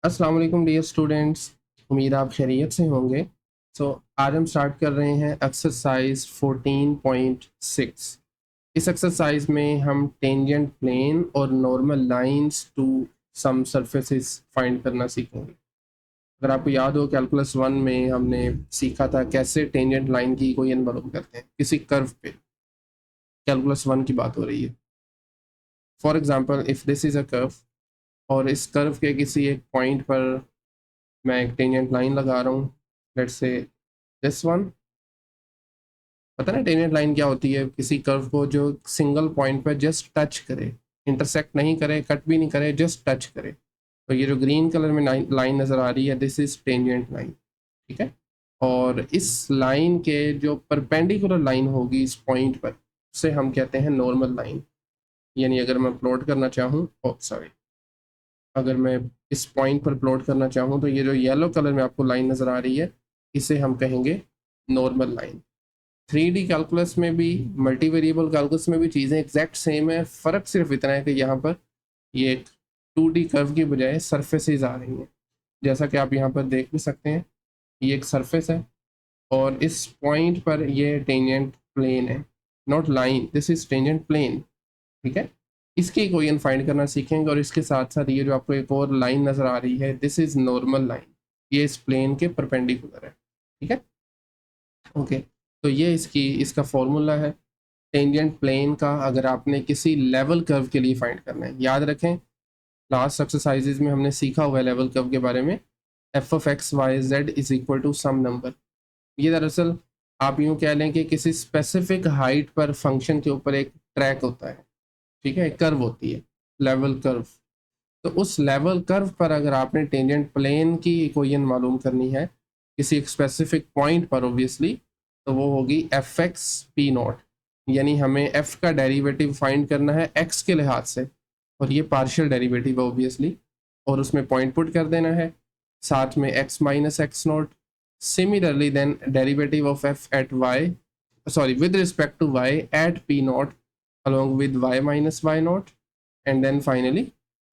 अस्सलाम वालेकुम dear students, उम्मीद आप खैरियत से होंगे। आज हम स्टार्ट कर रहे हैं एक्सरसाइज 14.6। इस एक्सरसाइज में हम टेंजेंट प्लेन और normal lines to some surfaces find करना सीखेंगे। अगर आपको याद हो, कैलकुलस 1 में हमने सीखा था कैसे टेंजेंट लाइन की इक्वेशन मालूम करते हैं किसी कर्व पे। कैलकुलस 1 की बात हो रही है। For example, if this is a curve और इस कर्व के किसी एक पॉइंट पर मैं एक टेंजेंट लाइन लगा रहा हूँ, लेट्स से दिस वन। पता ना टेंजेंट लाइन क्या होती है? किसी कर्व को जो सिंगल पॉइंट पर जस्ट टच करे, इंटरसेक्ट नहीं करे, कट भी नहीं करे, जस्ट टच करे। तो ये जो ग्रीन कलर में लाइन नज़र आ रही है, दिस इज टेंजेंट लाइन। ठीक है। और इस लाइन के जो परपेंडिकुलर लाइन होगी इस पॉइंट पर, उसे हम कहते हैं नॉर्मल लाइन। यानी अगर मैं प्लॉट करना चाहूँ, सॉरी, अगर मैं इस पॉइंट पर प्लॉट करना चाहूँ तो ये जो येलो कलर में आपको लाइन नज़र आ रही है, इसे हम कहेंगे नॉर्मल लाइन। 3D कैलकुलस में भी, मल्टी वेरिएबल कैलकुलस में भी चीज़ें एग्जैक्ट सेम है। फ़र्क सिर्फ इतना है कि यहाँ पर ये एक 2D कर्व की बजाय सरफेसेस आ रही हैं। जैसा कि आप यहाँ पर देख भी सकते हैं, ये एक सरफेस है और इस पॉइंट पर ये टेंजेंट प्लेन है, not line, this is tangent plane. ठीक है। इसकी इक्वेशन फाइंड करना सीखेंगे और इसके साथ साथ ये जो आपको एक और लाइन नज़र आ रही है, दिस इज नॉर्मल लाइन, ये इस प्लेन के परपेंडिकुलर है। ठीक है। ओके। तो ये इसका फॉर्मूला है टेंजेंट प्लेन का। अगर आपने किसी लेवल कर्व के लिए फाइंड करना है, याद रखें लास्ट एक्सरसाइजेज में हमने सीखा हुआ है लेवल कर्व के बारे में। F of x y z is equal to some number. ये दरअसल आप यूँ कह लें कि किसी स्पेसिफिक हाइट पर फंक्शन के ऊपर एक ट्रैक होता है। ठीक है, एक कर्व होती है, लेवल कर्व। तो उस लेवल कर्व पर अगर आपने टेंजेंट प्लेन की इक्वेशन मालूम करनी है किसी एक स्पेसिफिक पॉइंट पर ऑब्वियसली, तो वो होगी एफ एक्स पी नॉट। यानी हमें एफ का डेरिवेटिव फाइंड करना है एक्स के लिहाज से, और ये पार्शियल डेरिवेटिव है ऑब्वियसली, और उसमें पॉइंट पुट कर देना है, साथ में x minus x naught. Similarly then derivative of f at y, sorry with respect to y at P naught along with y minus y naught, and then finally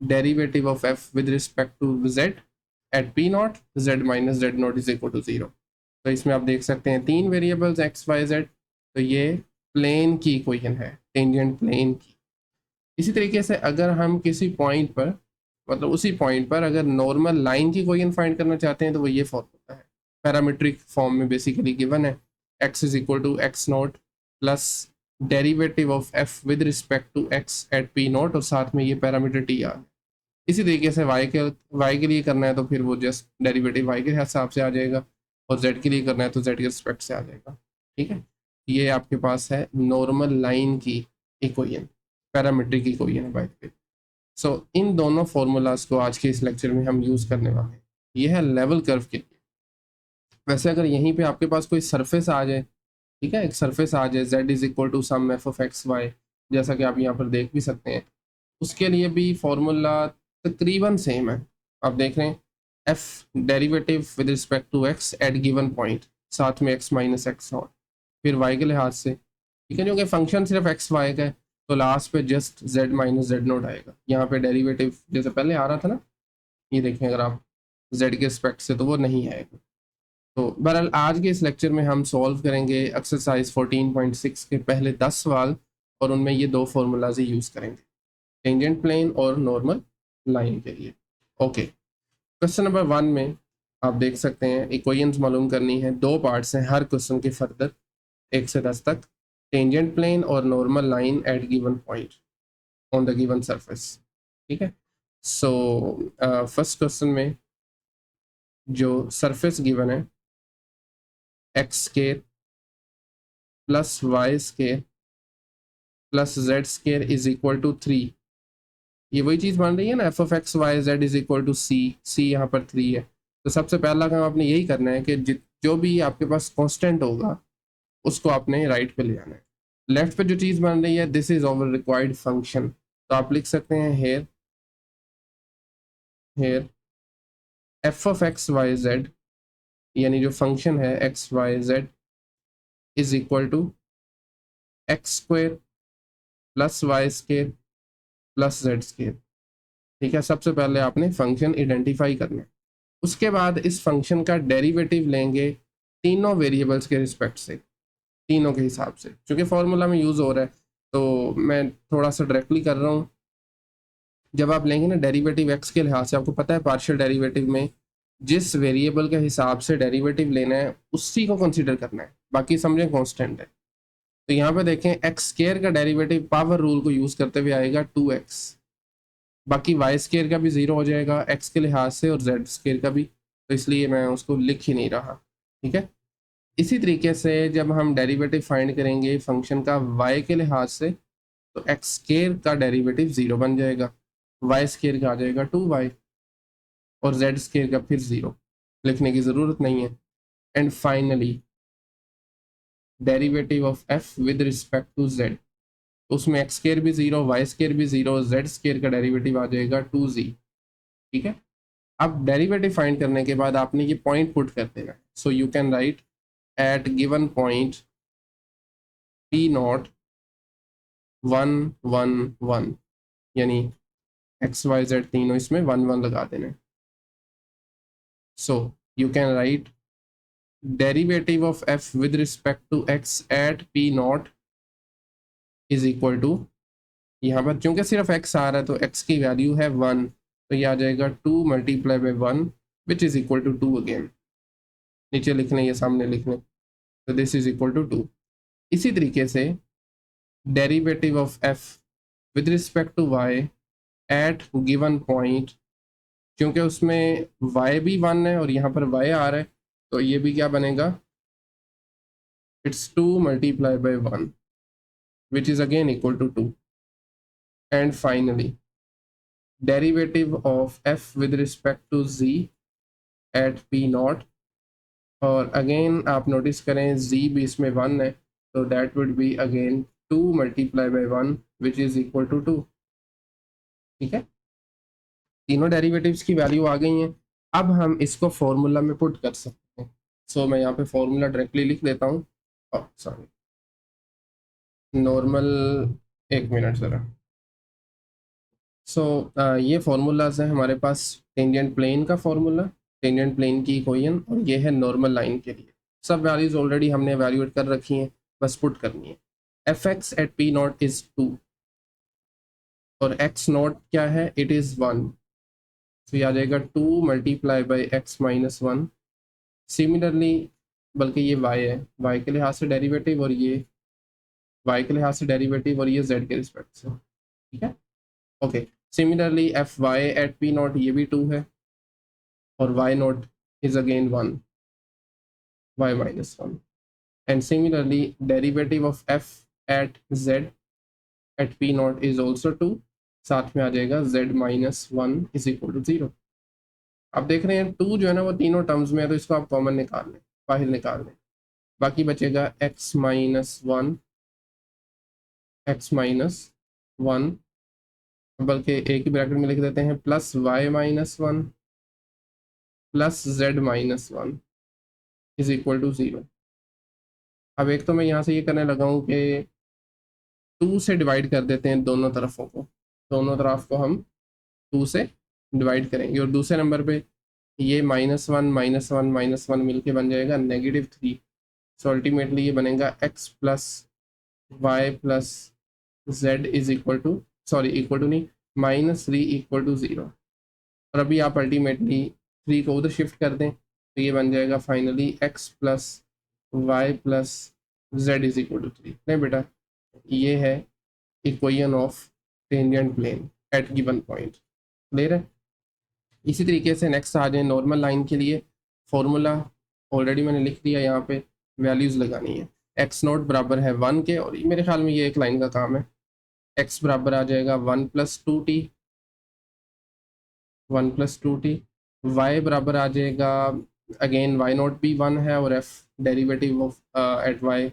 derivative of f with respect to z at p naught, z minus z naught is equal to 0। तो इसमें आप देख सकते हैं तीन variables x y z। तो ये plane की इक्वेशन है, टेंजेंट प्लेन की। इसी तरीके से अगर हम किसी पॉइंट पर, मतलब उसी पॉइंट पर अगर नॉर्मल लाइन की इक्वेशन फाइंड करना चाहते हैं, तो वो ये फॉर्मूला है, पैरामीट्रिक फॉर्म में बेसिकली गिवन है। x is equal to x naught plus derivative of f with respect to x at p naught, और साथ में ये पैरामीटर t आ। इसी तरीके से y के लिए करना है तो फिर वो जस्ट डेरिवेटिव y के हिसाब से आ जाएगा, और z के लिए करना है तो z के रिस्पेक्ट से आ जाएगा। ठीक है। ये आपके पास है नॉर्मल लाइन की इक्वेशन, पैरामीट्रिक इक्वेशन है बाय द वे। सो इन दोनों फॉर्मूलाज को आज के इस लेक्चर में हम यूज़ करने वाले हैं। ये है लेवल कर्व के लिए। वैसे अगर यहीं पे आपके पास कोई सरफेस आ जाए, ठीक है, एक सरफेस आ जाए z is equal to some f of x y, जैसा कि आप यहाँ पर देख भी सकते हैं, उसके लिए भी फॉर्मूला तकरीबन सेम है। आप देख रहे हैं f derivative with respect to x at given point, साथ में एक्स माइनस एक्स नॉट, फिर वाई के लिहाज से। ठीक है, क्योंकि फंक्शन सिर्फ एक्स वाई का है, तो लास्ट पे just Z minus z note आएगा। यहाँ पे डेरिवेटिव जैसे पहले आ रहा था ना, ये देखें अगर आप जेड के रिस्पेक्ट से, तो वो नहीं आएगा। तो बहरहाल आज के इस लेक्चर में हम सॉल्व करेंगे एक्सरसाइज 14.6 के पहले 10 सवाल, और उनमें ये दो फॉर्मूलाज ही यूज़ करेंगे, टेंजेंट प्लेन और नॉर्मल लाइन के लिए। ओके। क्वेश्चन नंबर 1 में आप देख सकते हैं इक्वेशंस मालूम करनी है, दो पार्ट्स हैं हर क्वेश्चन के फर्दर, 1 से 10 तक। टेंजेंट प्लेन और normal line at given point on the given surface. ठीक है। सो फर्स्ट क्वेश्चन में जो सरफेस गिवन है, x square plus y square plus z square is equal to 3। ये वही चीज़ बन रही है ना, f of x y z is equal to c, c यहाँ पर 3 है। तो सबसे पहला काम आपने यही करना है कि जो भी आपके पास कांस्टेंट होगा उसको आपने राइट पे ले आना है। लेफ्ट पे जो चीज़ बन रही है, this is our required function, तो आप लिख सकते हैं here here f of x y z, यानी जो फंक्शन है x y z is equal to x square plus y square plus z square. ठीक है, सबसे पहले आपने फंक्शन आइडेंटिफाई करना है, उसके बाद इस फंक्शन का डेरिवेटिव लेंगे तीनों वेरिएबल्स के रिस्पेक्ट से, तीनों के हिसाब से, क्योंकि फॉर्मूला में यूज़ हो रहा है तो मैं थोड़ा सा डायरेक्टली कर रहा हूँ। जब आप लेंगे ना डेरिवेटिव एक्स के लिहाज से, आपको पता है पार्शियल डेरिवेटिव में जिस वेरिएबल के हिसाब से डेरिवेटिव लेना है उसी को कंसीडर करना है, बाकी समझें कांस्टेंट है। तो यहाँ पे देखें एक्स स्केयर का डेरिवेटिव पावर रूल को यूज़ करते हुए आएगा 2x, बाकी वाई स्केयर का भी ज़ीरो हो जाएगा एक्स के लिहाज से और जेड स्केयर का भी, तो इसलिए मैं उसको लिख ही नहीं रहा। ठीक है, इसी तरीके से जब हम डेरिवेटिव फाइंड करेंगे फंक्शन का वाई के लिहाज से, तो एक्स स्केयर का डेरिवेटिव ज़ीरो बन जाएगा, वाई स्केयर का आ जाएगा 2y और जेड स्केयर का फिर ज़ीरो, लिखने की ज़रूरत नहीं है। And finally derivative of f with respect to z, उसमें एक्स स्केयर भी ज़ीरो, वाई स्केयर भी ज़ीरो, जेड स्केयर का डेरिवेटिव आ जाएगा 2z। ठीक है, अब डेरिवेटिव फाइंड करने के बाद आपने ये पॉइंट पुट कर देना है। So you can write at given point p naught 1 1 1, यानी एक्स वाई जेड तीनों इसमें 1 1 लगा देना है। So you can write derivative of f with respect to x at P not is equal to, यहाँ पर क्योंकि सिर्फ एक्स आ रहा है तो एक्स की वैल्यू है 1, तो ये आ जाएगा 2 multiply by 1 which is equal to 2 again, नीचे लिख लें ये सामने लिख लें, तो दिस इज इक्वल टू 2। इसी तरीके से derivative of f with respect to y at given point, क्योंकि उसमें y भी 1 है और यहाँ पर y आ रहा है, तो ये भी क्या बनेगा, it's 2 multiply by 1 which is again equal to 2। And finally derivative of f with respect to z at p naught, और अगेन आप नोटिस करें z भी इसमें 1 है, तो that would be again 2 multiply by 1 which is equal to 2। ठीक है, तीनों डेरिवेटिव्स की वैल्यू आ गई हैं, अब हम इसको फॉर्मूला में पुट कर सकते हैं। सो मैं यहाँ पे फॉर्मूला डायरेक्टली लिख देता हूँ, सॉरी नॉर्मल, एक मिनट ज़रा। सो ये फार्मूलाज है हमारे पास, टेंजेंट प्लेन का फार्मूला, टेंजेंट प्लेन की इक्वेशन, और ये है नॉर्मल लाइन के लिए। सब वैल्यूज ऑलरेडी हमने एवेल्यूएट कर रखी हैं, बस पुट करनी है। F x at P naught is 2 और एक्स नॉट क्या है, इट इज़ 1, तो ये आ जाएगा 2 multiply by x minus 1। Similarly, बल्कि ये y है, y के लिहाज से डेरिवेटिव, और ये y के लिहाज से डेरिवेटिव, और ये z के रिस्पेक्ट से। ठीक है, okay. Similarly f Y at P not, ये भी 2 है, और y naught is again 1, y minus 1। And similarly derivative of f at z at P not is also 2, साथ में आ जाएगा z minus 1 is equal to 0। आप देख रहे हैं 2 जो है ना वो तीनों टर्म्स में है, तो इसको आप कॉमन निकाल लें, बाहर निकाल लें, बाकी बचेगा x माइनस 1, x माइनस 1, बल्कि एक ही ब्रैकेट में लिख देते हैं, plus y minus 1 plus z minus 1 is equal to 0। अब एक तो मैं यहाँ से ये करने लगा हूँ कि 2 से डिवाइड कर देते हैं दोनों तरफों को, दोनों तरफ को हम 2 से डिवाइड करेंगे, और दूसरे नंबर पे ये माइनस 1 माइनस 1 माइनस 1 मिल के बन जाएगा -3। सो अल्टीमेटली ये बनेगा x plus y plus z is equal to, sorry equal to नहीं, -3 इक्वल टू 0। और अभी आप अल्टीमेटली 3 को उधर शिफ्ट कर दें, तो ये बन जाएगा finally x plus y plus z is equal to 3। नहीं बेटा, ये है equation of tangent plane at given point. Clear है? इसी तरीके से नेक्स्ट आ जाए नॉर्मल लाइन के लिए, फॉर्मूला ऑलरेडी मैंने लिख दिया, यहाँ पे वैल्यूज़ लगानी है। एक्स नोट बराबर है 1 के, और मेरे ख्याल में ये एक लाइन का काम है। एक्स बराबर आ जाएगा 1 plus 2t, 1 plus 2t। Y बराबर आ जाएगा, अगेन वाई नॉट भी 1 है, और f derivative of at y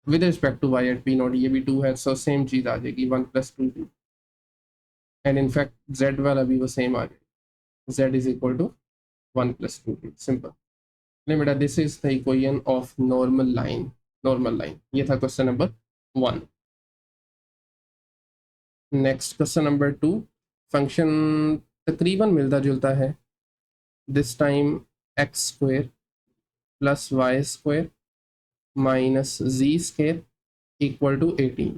with respect to y at P not, ये भी 2 है, सो सेम चीज़ आ जाएगी 1 plus 2t। And in fact Z वाला भी वो सेम आ जाएगा, z is equal to 1 plus 2t, simple. नहीं बेटा, this is the equation of normal line, normal line. ये था question number 1। Next question number 2, function तकरीबन मिलता जुलता है, this time x square plus y square minus z square equal to 18।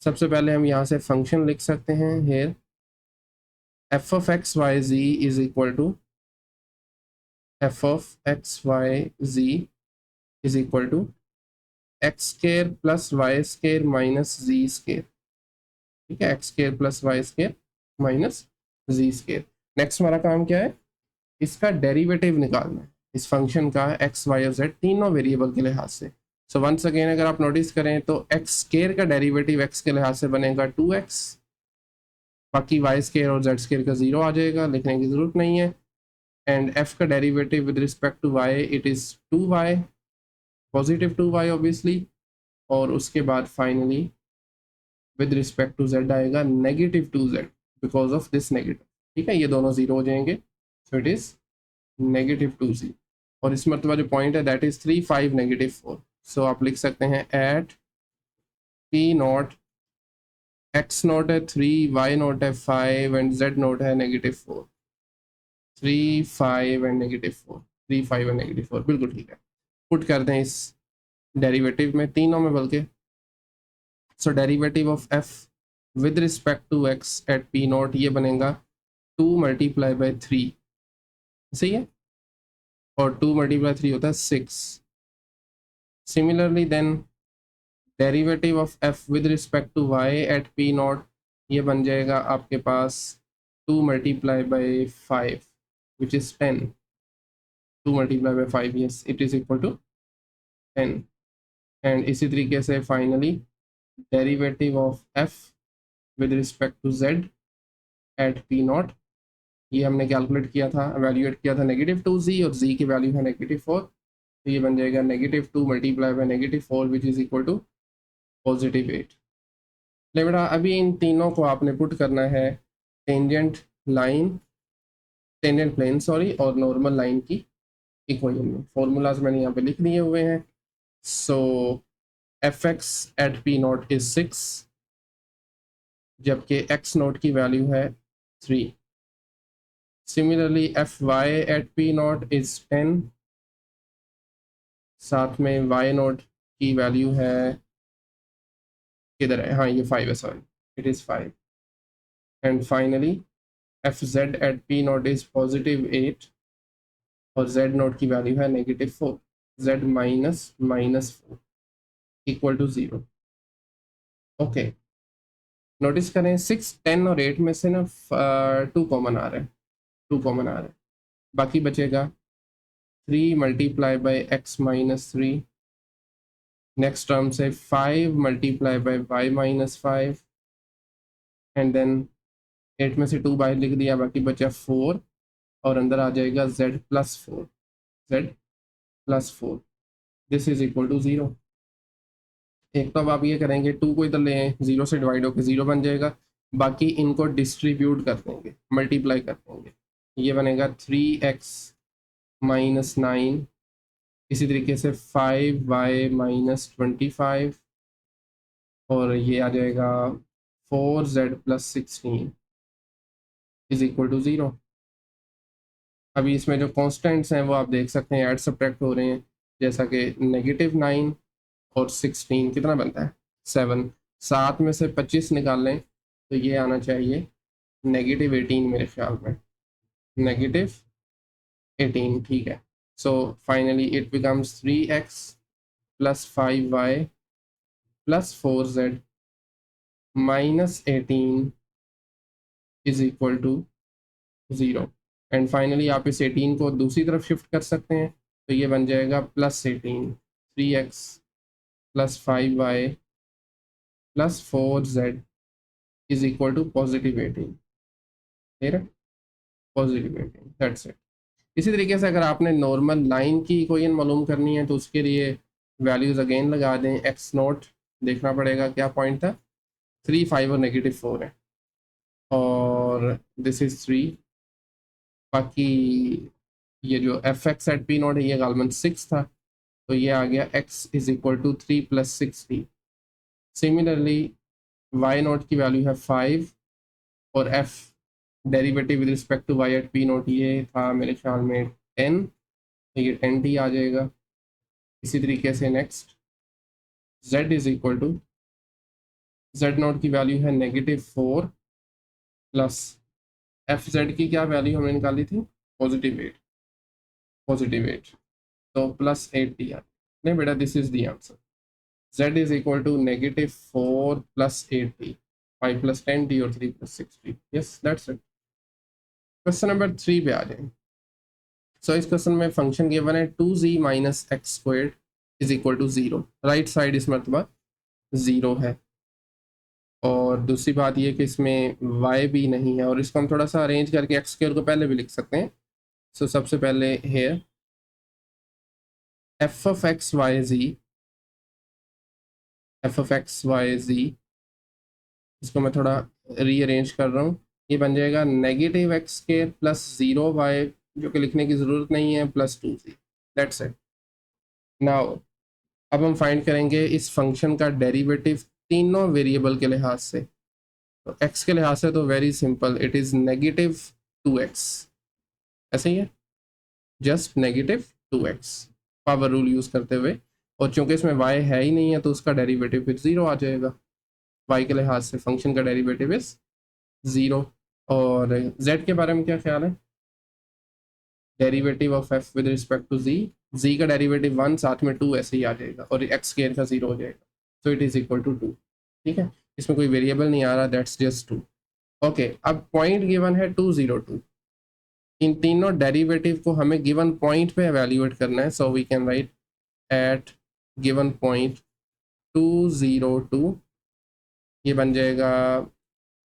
सबसे पहले हम यहाँ से फंक्शन लिख सकते हैं, here f of x y z is equal to f of x y z is equal to x square plus y square minus z square. ठीक है, x square plus y square minus z square. Next हमारा काम क्या है, इसका derivative निकालना है इस फंक्शन का एक्स वाई और जेड तीनों वेरिएबल के लिहाज से। सो वंस अगेन अगर आप नोटिस करें तो एक्स स्क्वायर का डेरिवेटिव एक्स के लिहाज से बनेगा 2x, बाकी वाई स्क्वायर और जेड स्क्वायर का 0 आ जाएगा, लिखने की ज़रूरत नहीं है। एंड एफ का derivative with respect to y it is 2y, positive 2y obviously, और उसके बाद finally with respect to z आएगा negative 2z because of this negative. ठीक है, ये दोनों 0 हो जाएंगे, so it is negative 2z। और इस मरतबा जो पॉइंट है दैट इज़ 3 5 नेगेटिव 4। सो आप लिख सकते हैं at P naught x naught है 3, वाई नॉट है 5 एंड जेड नॉट है negative 4। 3 5 and negative 4, 3 5 and negative 4, बिल्कुल ठीक है। पुट कर दें इस डेरिवेटिव में, तीनों में बल्कि। So derivative of f with respect to x at P not ये बनेगा 2 मल्टीप्लाई बाई 3, सही है, और 2 मल्टीप्लाई 3 होता है 6। Similarly then derivative of f with respect to y at P not ये बन जाएगा आपके पास 2 multiply by 5 which is 10। 2 multiply by 5, yes, it is equal to 10। And इसी तरीके से finally derivative of f with respect to z at P not ये हमने कैलकुलेट किया था, एवेल्यूएट किया था -2z और z की वैल्यू है -4, तो ये बन जाएगा -2 multiply by -4 which is equal to +8। ले बेटा अभी इन तीनों को आपने पुट करना है tangent line, tangent plane sorry, और नॉर्मल लाइन की इक्वेशन में। फॉर्मूलाज मैंने यहाँ पे लिख दिए हुए हैं। So f x at P not is 6 जबकि एक्स नॉट की वैल्यू है 3। Similarly f Y at P not is 10, साथ में वाई नॉट की वैल्यू है, किधर है, हाँ ये 5 है, sorry it is 5। And finally f Z at P not is +8 और जेड नॉट की वैल्यू है -4, z minus -4 equal to 0। Okay, notice करें 6 10 और 8 में से ना 2 कॉमन आ रहा है, 2 कॉमन आ रहा है, बाकी बचेगा 3 multiply by x minus 3, next term से 5 multiply by y minus 5 and then 8 में से 2 बाहर लिख दिया, बाकी बचा 4 और अंदर आ जाएगा z plus 4, z plus 4, this is equal to 0। एक तो अब आप ये करेंगे 2 को इधर ले आए, 0 से डिवाइड होकर 0 बन जाएगा, बाकी इनको डिस्ट्रीब्यूट कर देंगे, मल्टीप्लाई कर देंगे, ये बनेगा 3x माइनस 9, इसी तरीके से 5y माइनस 25 और ये आ जाएगा 4z plus 16 is equal to 0। अभी इसमें जो कॉन्स्टेंट्स हैं वो आप देख सकते हैं ऐड सब्ट्रैक्ट हो रहे हैं, जैसा कि -9 और 16 कितना बनता है 7, 7 में से 25 निकाल लें तो ये आना चाहिए -18 मेरे ख्याल में, -18, ठीक है। So finally it becomes 3x plus 5y plus 4z minus 18 is equal to 0। And finally आप इस 18 को दूसरी तरफ शिफ्ट कर सकते हैं, तो ये बन जाएगा +18, 3x plus 5y plus 4z is equal to +18, ठीक है, +18, दैट्स इट। इसी तरीके से अगर आपने नॉर्मल लाइन की इक्वेशन मालूम करनी है तो उसके लिए वैल्यूज़ अगेन लगा दें, एक्स नॉट देखना पड़ेगा क्या पॉइंट था, 3 5 और -4 है, और दिस इज़ 3, बाकी ये जो f x at P not है ये गालमन 6 था, तो ये आ गया x is equal to 3 + 60। Similarly Y naught की वैल्यू है 5 और f derivative with respect to y at p naught ये था मेरे ख्याल में 10, तो ये 10t आ जाएगा। इसी तरीके से next z is equal to z naught की वैल्यू है -4 प्लस एफ जेड की क्या वैल्यू हमने निकाली थी, +8, +8, तो +8t आ नहीं बेटा, this is the answer. z is equal to -4 + 8t, 5 + 10t और 3 + 6t। Yes that's it. Question number 3 पे आ जाएंगे। सो इस क्वेश्चन में फंक्शन गिवन है 2z - x² is equal to 0। Right side इस मरतबा 0 है, और दूसरी बात ये कि इसमें y भी नहीं है, और इसको हम थोड़ा सा अरेंज करके x² को पहले भी लिख सकते हैं। सो सबसे पहले हेयर f(x, y, z), इसको मैं थोड़ा रीअरेंज कर रहा हूँ। ये बन जाएगा -x² + 0y, जो कि लिखने की ज़रूरत नहीं है, +2z। That's it. नाउ अब हम फाइंड करेंगे इस फंक्शन का डेरिवेटिव तीनों वेरिएबल के लिहाज से। तो x के लिहाज से तो very simple, it is -2x, ऐसे ही है, just -2x power rule use करते हुए। और चूंकि इसमें y है ही नहीं है तो उसका डेरिवेटिव फिर 0 आ जाएगा। y के लिहाज से फंक्शन का डेरिवेटिव इज 0। और z के बारे में क्या ख्याल है, derivative of f with respect to z का डेरिवेटिव 1, साथ में 2 ऐसे ही आ जाएगा, और x² का 0 हो जाएगा, तो इट इज़ इक्वल टू 2। ठीक है, इसमें कोई वेरिएबल नहीं आ रहा, दैट्स जस्ट 2। ओके, अब पॉइंट गिवन है 2, 0, 2। इन तीनों डेरिवेटिव को हमें गिवन पॉइंट पे एवेल्यूएट करना है। So we can write at given point 2, 0, 2, ये बन जाएगा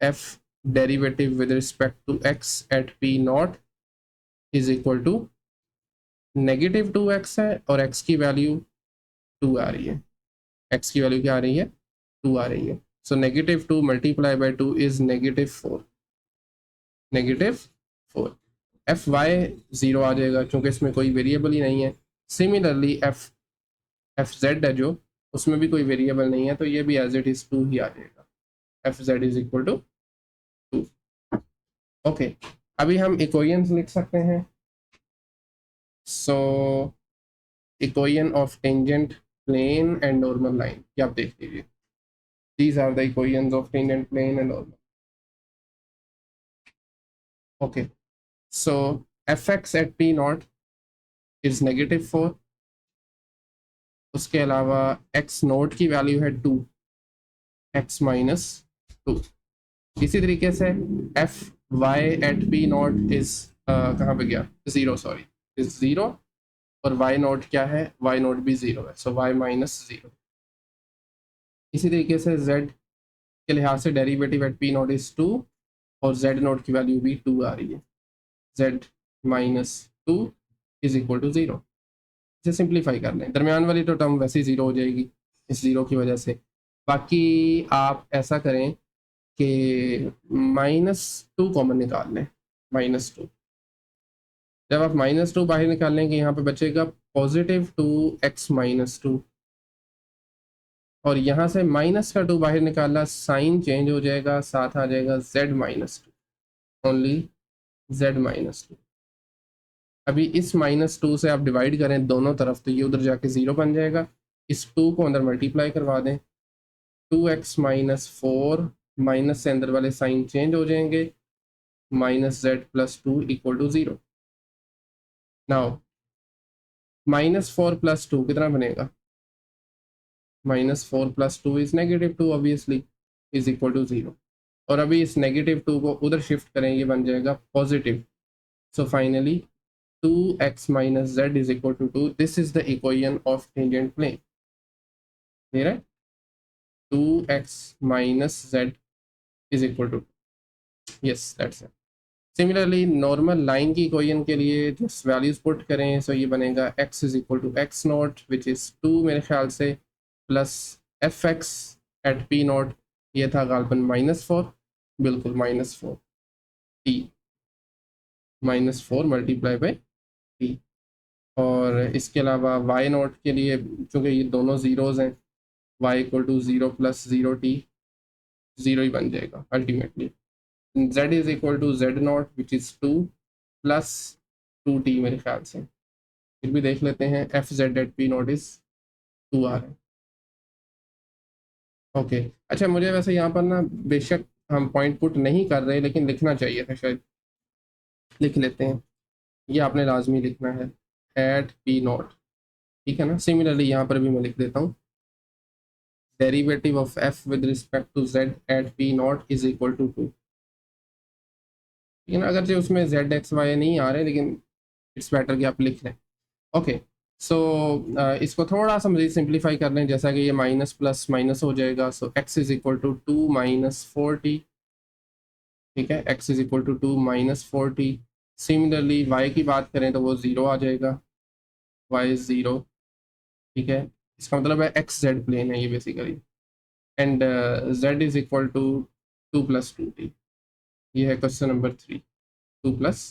f derivative with respect to x at p naught is equal to -2x है, और x की वैल्यू 2 आ रही है। x की वैल्यू क्या आ रही है, 2 आ रही है। सो -2 × 2 इज -4, -4। एफ वाई 0 आ जाएगा क्योंकि इसमें कोई वेरिएबल ही नहीं है। सिमिलरली एफ जेड है जो, उसमें भी कोई वेरिएबल नहीं है, तो ये भी एज इट इज 2 ही आ जाएगा। F z is equal to 2। Okay, अभी हम इक्वेशंस लिख सकते हैं। सो equation of tangent plane and normal line, ये आप देख लीजिए। These are the equations of tangent plane and normal. Okay, so f x at P not is -4, उसके अलावा एक्स नोट की वैल्यू है 2, x - 2। इसी तरीके से f Y at P not is कहाँ पे गया, 0, सॉरी, इज 0, और वाई नोट क्या है, वाई नोट भी 0 है, सो y - 0। इसी तरीके से z के लिहाज से derivative eight P not is 2, और z नोट की वैल्यू भी 2 आ रही है, z - 2 इज इक्वल टू 0। इसे सिंप्लीफाई कर लें, दरमियान वाली तो टर्म वैसे ही 0 हो जाएगी इस 0 की वजह से। बाकी आप ऐसा करें कि -2 कॉमन निकाल लें, -2। जब आप -2 बाहर निकाल लेंगे, यहाँ पे बचेगा +2x - 2, और यहाँ से माइनस का 2 बाहर निकाला, साइन चेंज हो जाएगा, साथ आ जाएगा z - 2, ओनली z - 2। अभी इस -2 से आप डिवाइड करें दोनों तरफ, तो ये उधर जाके 0 बन जाएगा। इस 2 को अंदर मल्टीप्लाई करवा दें, 2x - 4, माइनस से अंदर वाले साइन चेंज हो जाएंगे, -z + 2 = 0। नाउ -4 + 2 कितना बनेगा, -4 + 2 is -2, obviously, is equal to 0। और अभी इस -2 को उधर शिफ्ट करें, ये बन जाएगा positive. So finally 2x - z is equal to 2। This is the equation of tangent plane. Clear है, 2x - z is equal to, yes that's it. Similarly normal line की इक्वेशन के लिए जस्ट वैल्यूज पुट करें, सो ये बनेगा x is equal to x naught which is 2 मेरे ख्याल से, plus fx at p naught, ये था गालबन -4, बिल्कुल -4 t, -4 × t। और इसके अलावा y नॉट के लिए, चूँकि ये दोनों ज़ीरोज़ हैं, y = 0 + 0t, 0 ही बन जाएगा ultimately, z is equal to z naught which is 2 plus 2t मेरे ख्याल से, फिर भी देख लेते हैं, f Z at P naught is 2 आ रहा है। ओके अच्छा, मुझे वैसे यहाँ पर ना बेशक हम पॉइंट पुट नहीं कर रहे लेकिन लिखना चाहिए था शायद, लिख लेते हैं। ये आपने लाजमी लिखना है एट पी नॉट, ठीक है ना। सिमिलरली यहाँ पर भी मैं लिख देता हूँ, derivative of f with respect to z at P not is equal to 2, ठीक है ना। अगर जो उसमें जेड एक्स वाई नहीं आ रहे लेकिन इट्स बेटर कि आप लिख लें। ओके सो इसको थोड़ा सा मज़ीद सिंप्लीफाई कर लें, जैसा कि ये माइनस प्लस माइनस हो जाएगा, so x is equal to 2 minus 4t, ठीक है, x is equal to 2 minus 4t। Similarly y की बात करें तो वो 0 आ जाएगा, y इज 0, ठीक है। इसका मतलब है एक्स जेड प्लेन है ये basically, and z is equal to 2 plus 2t। ये है question number 3, 2 plus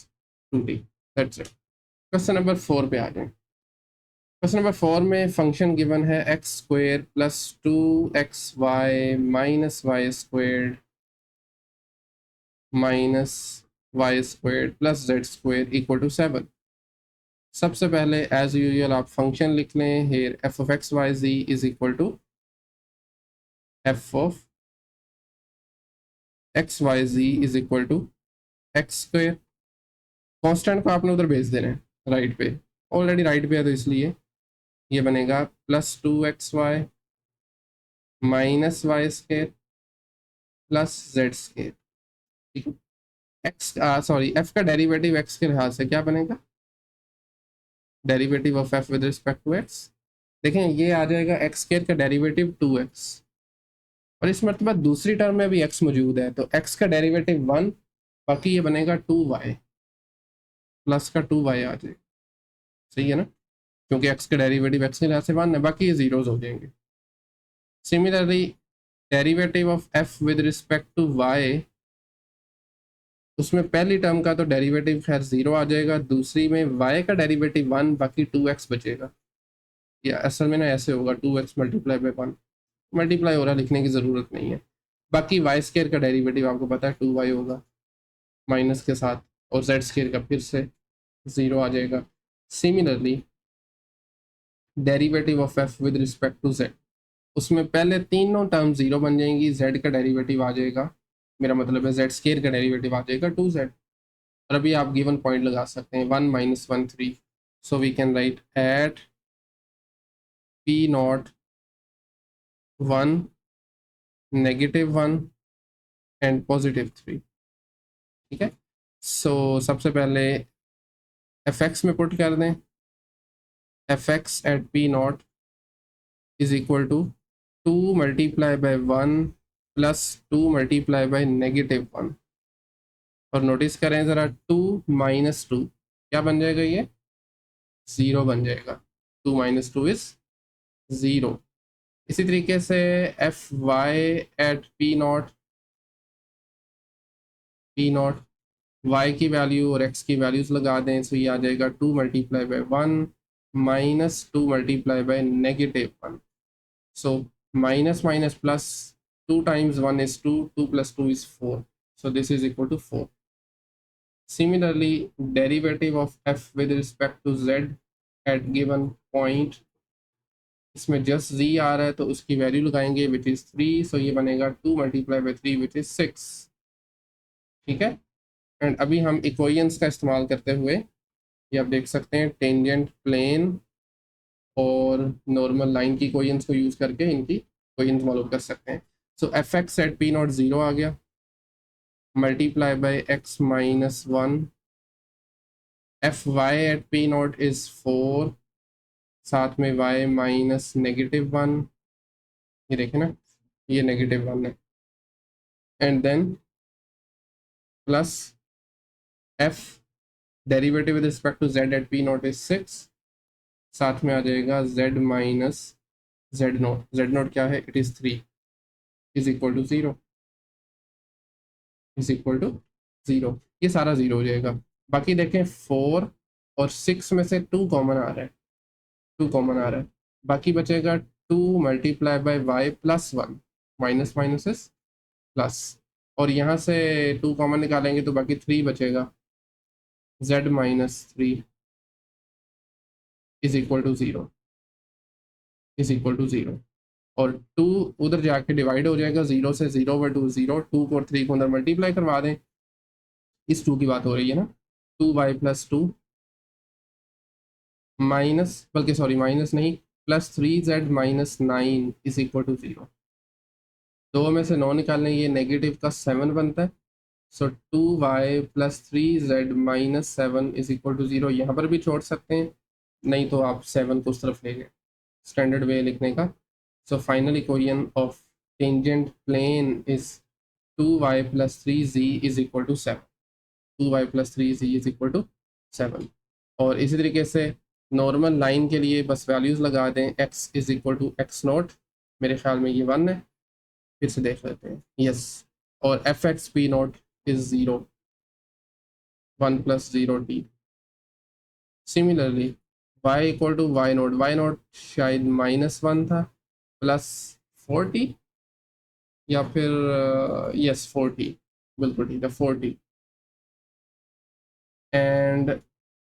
2t, that's it. Question number 4 पे आ जाएं। क्वेश्चन नंबर 4 में फंक्शन गिवन है x square plus 2xy minus y square minus y square plus z square equal to 7। सबसे पहले as usual आप फंक्शन लिख लें, here f of x y z is equal to f of x y z is equal to x square. Constant को आपने उधर भेज देना है राइट पे, ऑलरेडी राइट पे है तो इसलिए ये बनेगा plus 2xy minus y square plus z square, ठीक है। एक्स सॉरी एफ का डेरिवेटिव एक्स के लिहाज से क्या बनेगा, derivative of f with respect to x, देखें ये आ जाएगा एक्स स्क्वायर का डेरिवेटिव 2x, और इस मरतबा दूसरी टर्म में भी x मौजूद है तो x का डेरिवेटिव 1, बाकी ये बनेगा 2y, प्लस का 2y आ जाएगा, सही है ना, क्योंकि x का डेरिवेटिव x के लिहाज से 1 है, बाकी ये जीरोज हो जाएंगे। Similarly derivative of f with respect to y, उसमें पहली टर्म का तो डेरिवेटिव खैर 0 आ जाएगा, दूसरी में y का डेरिवेटिव 1, बाकी 2x बचेगा। या असल में ना ऐसे होगा 2x मल्टीप्लाई बाई 1, मल्टीप्लाई हो रहा, लिखने की ज़रूरत नहीं है। बाकी वाई स्केयर का डेरिवेटिव आपको पता है 2y होगा माइनस के साथ, और जेड स्केयर का फिर से 0 आ जाएगा। Similarly derivative of f with respect to z, उसमें पहले तीनों टर्म 0 बन जाएंगी, जेड का डेरिवेटिव आ जाएगा, मेरा मतलब है जेड स्केयर का डेरिवेटिव आ जाएगा 2z, और अभी आप गिवन पॉइंट लगा सकते हैं 1 minus 1 3, so we can write at P naught 1 negative 1 and positive 3, ठीक है। सो सबसे पहले एफ एक्स में पुट कर दें, f x at P not is equal to 2 multiply by 1 plus 2 multiply by negative 1, और नोटिस करें ज़रा 2 माइनस 2 क्या बन जाएगा, ये 0 बन जाएगा, 2 माइनस 2 इज़ 0। इसी तरीके से f Y at P nought y की वैल्यू और x की वैल्यूज लगा दें, सो ये आ जाएगा 2 multiply by 1 minus 2 multiply by negative 1, so minus minus plus, 2 times 1 is 2, 2 plus 2 is 4, so this is equal to 4. Similarly derivative of f with respect to z at given point, इसमें just z आ रहा है तो उसकी value लगाएंगे which is 3, सो ये बनेगा 2 multiply by 3 which is 6, ठीक है। एंड अभी हम इक्वेशंस का इस्तेमाल करते हुए ये आप देख सकते हैं टेंजेंट प्लेन और नॉर्मल लाइन की इक्वेशंस को यूज़ करके इनकी इक्वेशंस मालूम कर सकते हैं। So f x at P naught 0 आ गया, multiply by x minus 1, f Y at P naught is 4, साथ में वाई माइनस नेगेटिव 1, ये देखें ना ये नेगेटिव 1 है, and then plus f derivative with respect to z at P not is 6, साथ में आ जाएगा z minus z nought, z nought क्या है, it is 3, is equal to 0, is equal to 0, ये सारा 0 हो जाएगा। बाकी देखें 4 और 6 में से 2 कॉमन आ रहा है, 2 कॉमन आ रहा है, बाकी बचेगा 2 multiply by y plus 1, minus minus is plus, और यहाँ से 2 कॉमन निकालेंगे तो बाकी 3 बचेगा, z minus 3 is equal to 0, is equal to 0। और 2 उधर जाके डिवाइड हो जाएगा, 0 से 0 ओवर 2 0, 2 को और 3 को अंदर मल्टीप्लाई करवा दें, इस 2 की बात हो रही है ना, 2y प्लस 2 माइनस, बल्कि सॉरी माइनस नहीं, plus 3z minus 9 is equal to 0। 2 में से 9 निकालने, ये नेगेटिव का 7 बनता है। So 2y plus 3z minus 7 is equal to 0। यहाँ पर भी छोड़ सकते हैं, नहीं तो आप 7 को उस तरफ ले लें, स्टैंडर्ड वे लिखने का। So final equation of tangent plane is 2y plus 3z is equal to 7, 2y plus 3z is equal to 7। और इसी तरीके से नॉर्मल लाइन के लिए बस वैल्यूज़ लगा दें, x is equal to x nought, मेरे ख्याल में ये 1 है, फिर से देख लेते हैं, यस। और f x P nought is 0, 1 प्लस 0t। Similarly y equal to y nought शायद -1 था, प्लस 40 या फिर यस 40, बिल्कुल ठीक है 40। And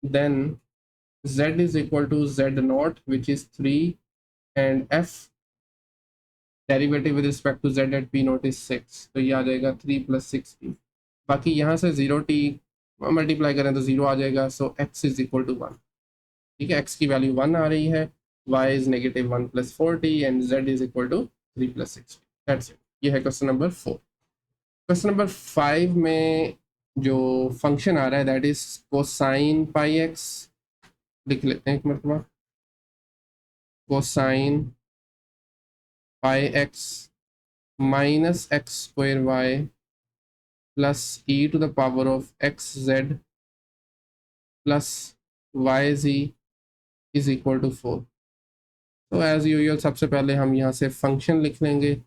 then z is equal to z naught which is 3 and f derivative with respect to z at p naught is 6, तो ये आ जाएगा 3 प्लस 6t। बाकी यहाँ से 0t मल्टीप्लाई करें तो 0 आ जाएगा। सो x इज इक्वल टू 1, ठीक है, x की वैल्यू 1 आ रही है, y is negative 1 plus 4t and z is equal to 3 plus 6t। That's it, ये है क्वेश्चन नंबर 4। क्वेश्चन नंबर 5 में जो फंक्शन आ रहा है that is cosine pi x, लिख लेते हैं एक मरतबा, cosine pi x minus x square y plus e to the power of x z plus y z is equal to 4। तो एज यूजुअल सबसे पहले हम यहाँ से फंक्शन लिख लेंगे,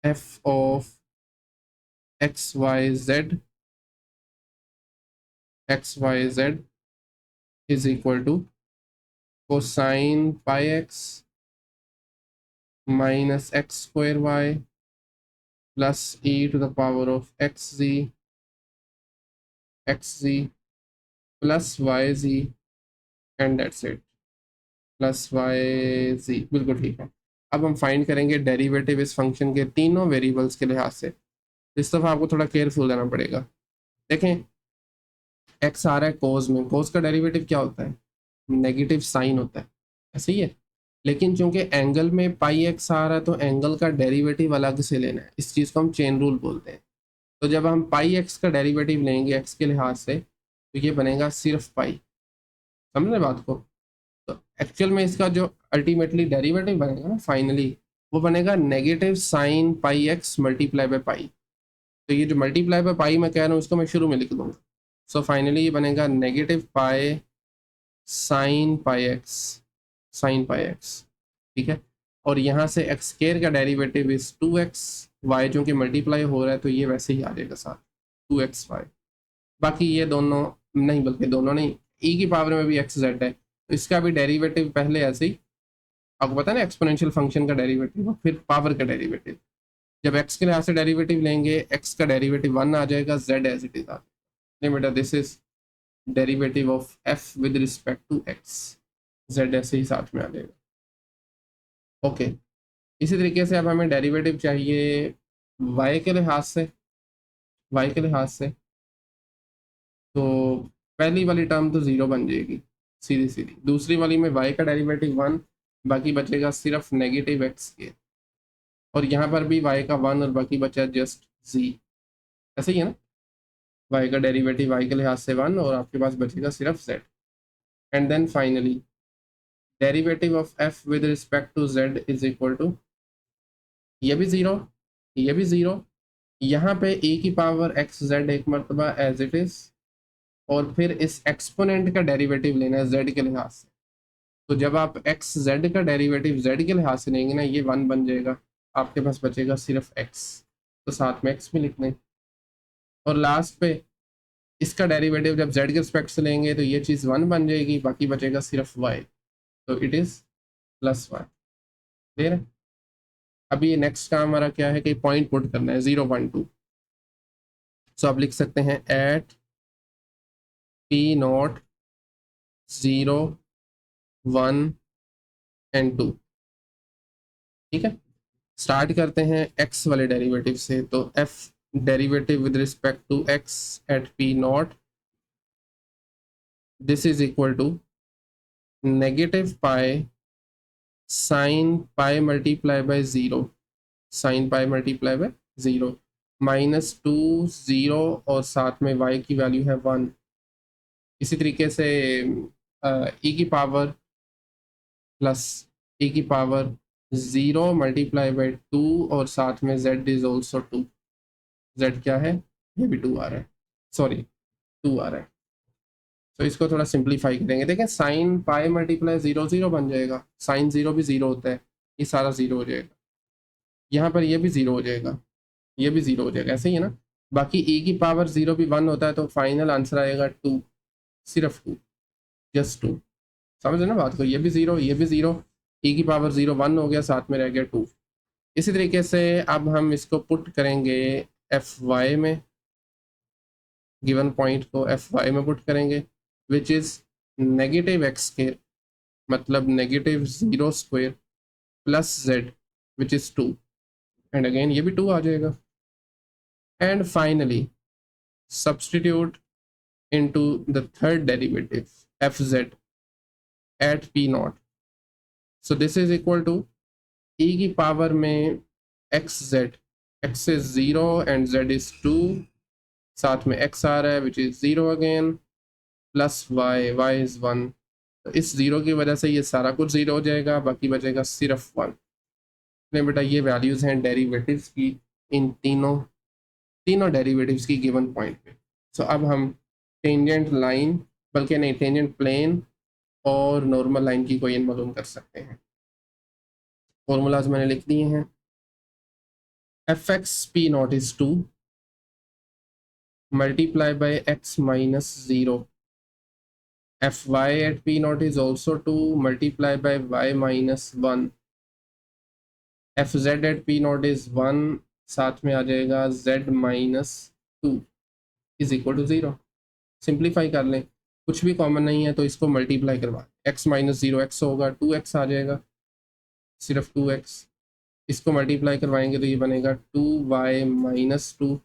f of x y z is equal to cosine pi x minus x square y plus e to the power of x z plus y z and that's it, plus y z, बिल्कुल ठीक है। अब हम find करेंगे derivative इस function के तीनों variables के लिहाज से। इस दफ़ा आपको थोड़ा केयरफुल रहना पड़ेगा। देखें, एक्स आ रहा है कोज में, कोज का डेरिवेटिव क्या होता है, नेगेटिव साइन होता है, ऐसे ही है। लेकिन चूंकि एंगल में पाई एक्स आ रहा है तो एंगल का डेरिवेटिव अलग से लेना है, इस चीज़ को हम चेन रूल बोलते हैं। तो जब हम पाई एक्स का डेरिवेटिव लेंगे एक्स के लिहाज से तो ये बनेगा सिर्फ पाई, समझ रहे बात को। तो एक्चुअल में इसका जो अल्टीमेटली डेरिवेटिव बनेगा ना फाइनली, वो बनेगा negative sine pi x multiply by pi. तो ये जो मल्टीप्लाई बाय पाई मैं कह रहा हूँ इसको मैं शुरू में लिख दूँगा। सो फाइनली ये बनेगा नेगेटिव पाई साइन पाई एक्स, ठीक है। और यहाँ से एक्स स्क्वायर का डेरिवेटिव इज 2x, वाई जो कि मल्टीप्लाई हो रहा है तो ये वैसे ही आ जाएगा साथ 2xy। बाकी ये दोनों नहीं, बल्कि दोनों नहीं, ई की पावर में भी एक्स जेड है तो इसका भी डेरिवेटिव पहले ऐसे ही, आपको पता है ना एक्सपोनेंशियल फंक्शन का डेरिवेटिव फिर पावर का डेरिवेटिव। जब एक्स के लिहाज से डेरिवेटिव लेंगे एक्स का डेरिवेटिव 1 आ जाएगा, जेड एज इट इज आ जाएगा। बेटा this is derivative of f with respect to x, z ऐसे ही साथ में आ जाएगा। ओके, इसी तरीके से अब हमें डेरिवेटिव चाहिए y के लिहाज से, तो पहली वाली टर्म तो 0 बन जाएगी सीधी सीधी, दूसरी वाली में y का डेरिवेटिव 1, बाकी बचेगा सिर्फ नेगेटिव एक्स के, और यहाँ पर भी y का 1 और बाकी बचा जस्ट z, ऐसे ही है ना, y का डेरिवेटिव y के लिहाज से 1 और आपके पास बचेगा सिर्फ z। And then finally derivative of f with respect to z is equal to, ये भी 0, ये भी 0, यहाँ पे e की पावर एक्स जेड एक मरतबा एज इट इज़, और फिर इस एक्सपोनेंट का डेरिवेटिव लेना है z के लिहाज से। तो जब आप एक्स जेड का डेरिवेटिव z के लिहाज से लेंगे ना, ये 1 बन जाएगा, आपके पास बचेगा सिर्फ x, तो साथ में x भी लिख दें। और लास्ट पे इसका डेरिवेटिव जब z के रिस्पेक्ट से लेंगे तो ये चीज़ 1 बन जाएगी, बाकी बचेगा सिर्फ y, तो it is plus y। Clear है। अभी नेक्स्ट काम हमारा क्या है कि पॉइंट पुट करना है 0.2, सो आप लिख सकते हैं एट पी नॉट 0 1 एंड 2। ठीक है, स्टार्ट करते हैं एक्स वाले डेरिवेटिव से। तो f derivative with respect to x at P nought, this is equal to negative pi sine pi multiply by 0, sine pi multiply by 0 -2 0 और साथ में y की वैल्यू है 1। इसी तरीके से e की पावर प्लस e की पावर 0 मल्टीप्लाई बाय 2 और साथ में z इज ऑल्सो 2। z क्या है, ये भी 2 आ रहा है, सॉरी 2 आ रहा है। तो इसको थोड़ा सिंप्लीफाई करेंगे, देखें साइन पाई मल्टीप्लाई 0 0 बन जाएगा, साइन 0 भी 0 होता है, ये सारा 0 हो जाएगा, यहाँ पर ये भी 0 हो जाएगा, ये भी 0 हो जाएगा, ऐसे ही है ना। बाकी e की पावर 0 भी 1 होता है, तो फाइनल आंसर आएगा 2, सिर्फ 2, जस्ट 2। समझ ना बात को, ये भी 0 ये भी 0, e की पावर 0 1 हो गया, साथ में रह गया 2। इसी तरीके से अब हम इसको पुट करेंगे एफ वाई में, गिवन पॉइंट को एफ वाई में पुट करेंगे, which is negative x square, मतलब negative 0 square plus z which is 2, and again ये भी 2 आ जाएगा। And finally substitute into the third derivative fz at p naught, so this is equal to e की power में xz, x is 0 and z is 2, साथ में x आ रहा है which is 0 again, plus y is 1। तो इस 0 की वजह से ये सारा कुछ 0 हो जाएगा, बाकी बचेगा सिर्फ 1। नहीं बेटा, ये वैल्यूज़ हैं डेरिवेटिव्स की, इन तीनों डेरिवेटिव्स की गिवन पॉइंट पे। सो अब हम टेंजेंट लाइन, बल्कि नहीं टेंजेंट प्लेन और नॉर्मल लाइन की कोई मालूम कर सकते हैं। फॉर्मूलाज मैंने लिख दिए हैं। F x P not is 2 multiply by x minus 0, F Y at P not is also 2 multiply by y minus 1, F Z at P not is 1, साथ में आ जाएगा z minus 2 is equal to 0। Simplify कर लें, कुछ भी common नहीं है तो इसको मल्टीप्लाई करवा, x माइनस 0 x होगा, 2x आ जाएगा, सिर्फ 2x। इसको मल्टीप्लाई करवाएंगे तो ये बनेगा 2y माइनस 2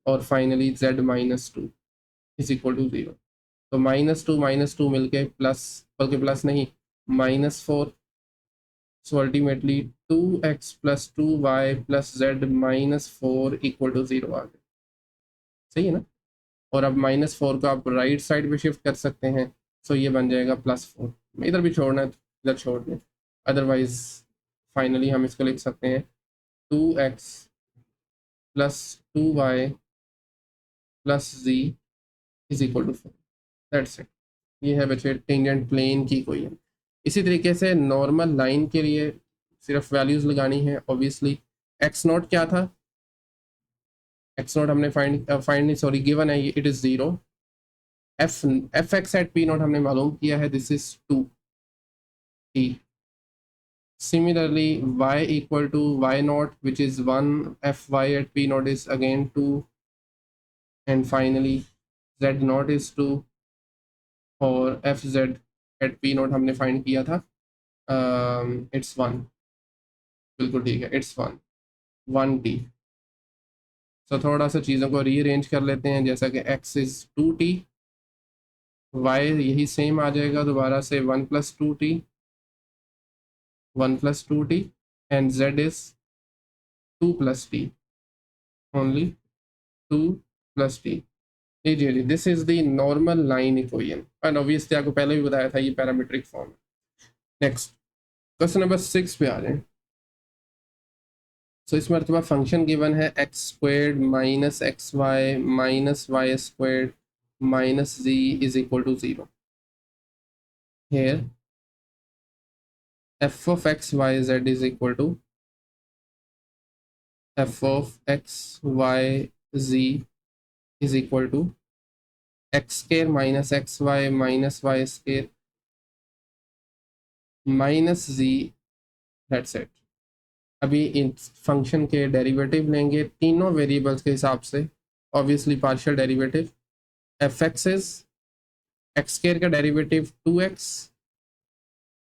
और finally z minus 2 is equal to 0। तो माइनस टू मिलके प्लस, बल्कि प्लस नहीं -4, so ultimately 2x plus 2y plus z minus 4 equal to 0 आ गया। सही है ना। और अब -4 को आप राइट साइड पे शिफ्ट कर सकते हैं, सो ये बन जाएगा +4। इधर भी छोड़ना है तो इधर छोड़ दें, अदरवाइज फाइनली हम इसको लिख सकते हैं 2x plus 2y plus z is equal to 4। That's it. ये है बच्चे टेंजेंट प्लेन की कोई है। इसी तरीके से नॉर्मल लाइन के लिए सिर्फ वैल्यूज़ लगानी है। ऑब्वियसली एक्स नॉट क्या था, एक्स नॉट हमने फाइंड नहीं सॉरी गिवन है, it is 0। F x at P nought हमने मालूम किया है, this is 2 t। Similarly, y equal to y naught, which is 1, fy at p naught is again 2, and finally z naught is 2, और fz at p naught हमने find किया था, it's 1, बिल्कुल ठीक है, इट्स 1 t। तो थोड़ा सा चीज़ों को रीअरेंज कर लेते हैं, जैसा कि x इज़ 2t, y यही सेम आ जाएगा दोबारा से 1 + 2t, 1 + 2t, and z is 2 + t, only 2 + t। जी, this is the normal line equation, and obviously आपको पहले भी बताया था ये पैरामीट्रिक फॉर्म है। नेक्स्ट क्वेश्चन नंबर 6 पे आ जाए। सो इस मरतबा फंक्शन गिवन है x squared minus x y minus y squared minus z is equal to 0। here f of x y z is equal to f of x y z is equal to x square minus xy minus y square minus z, that's it. अभी इन function के derivative लेंगे तीनों variables के हिसाब से, obviously partial derivative f x is x square का derivative 2x,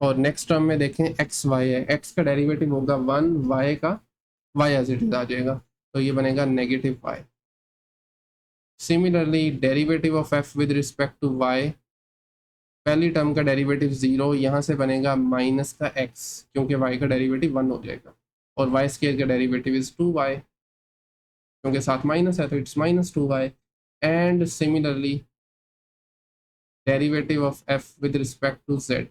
और next term में देखें एक्स वाई है, एक्स का डेरिवेटिव होगा 1, वाई का वाई एज इट इज आ जाएगा, तो ये बनेगा negative y. Similarly derivative of f with respect to y, पहली टर्म का डेरिवेटिव 0, यहाँ से बनेगा माइनस का x, क्योंकि y का डेरिवेटिव 1 हो जाएगा, और वाई स्क्वायर का डेरिवेटिव इज 2y, क्योंकि साथ माइनस है तो it's minus 2y। And similarly derivative of f with respect to z,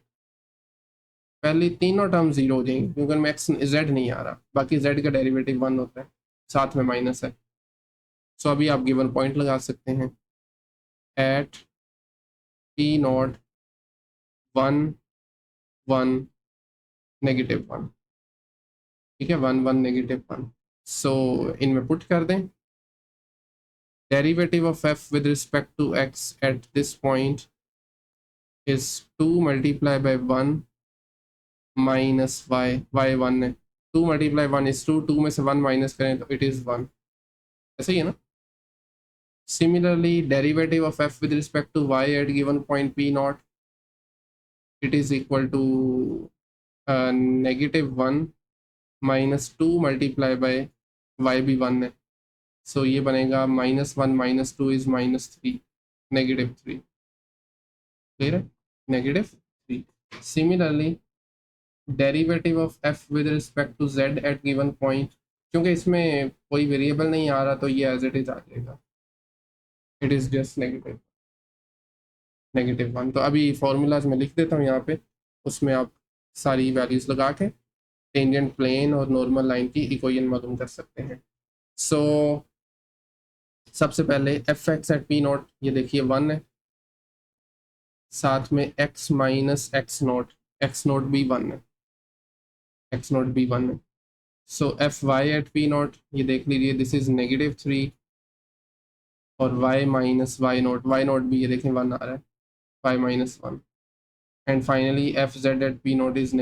पहली तीनों टर्म 0 हो जाएंगी क्योंकि उनमें x z नहीं आ रहा, बाकी z का डेरिवेटिव 1 होता है, साथ में माइनस है। सो अभी आप गिवन पॉइंट लगा सकते हैं एट p नॉट 1 1 नेगेटिव 1, ठीक है, 1 1 नेगेटिव 1। सो इनमें पुट कर दें, derivative of f with respect to x at this point is 2 multiply by 1 minus y, y 1 है, 2 मल्टीप्लाई 1 इज 2, 2 में से 1 माइनस करें तो इट इज़ 1, ऐसे ही है ना। Similarly derivative of f with respect to y at given point p nought, it is equal to negative 1 minus 2 multiply by y भी 1 है, सो ये बनेगा -1 -2 इज -3, -3, क्लियर है, -3। Similarly derivative of f with respect to z at given point, क्योंकि इसमें कोई variable नहीं आ रहा तो ये एज इट इज आ जाएगा, इट इज़ जस्ट -1। तो अभी फॉर्मूलाज में लिख देता हूँ यहाँ पे, उसमें आप सारी वैल्यूज़ लगा के टेंजेंट प्लेन और नॉर्मल लाइन की इक्वेशन मालूम कर सकते हैं। सो सबसे पहले f x at P not, ये देखिए 1 है, साथ में x माइनस एक्स नॉट भी 1 है, एक्स नॉट भी 1 है। So f Y at P not, ये देख लीजिए दिस इज -3, और y माइनस वाई नॉट भी ये देखें 1 आ रहा है, y minus 1। And finally f Z at P not is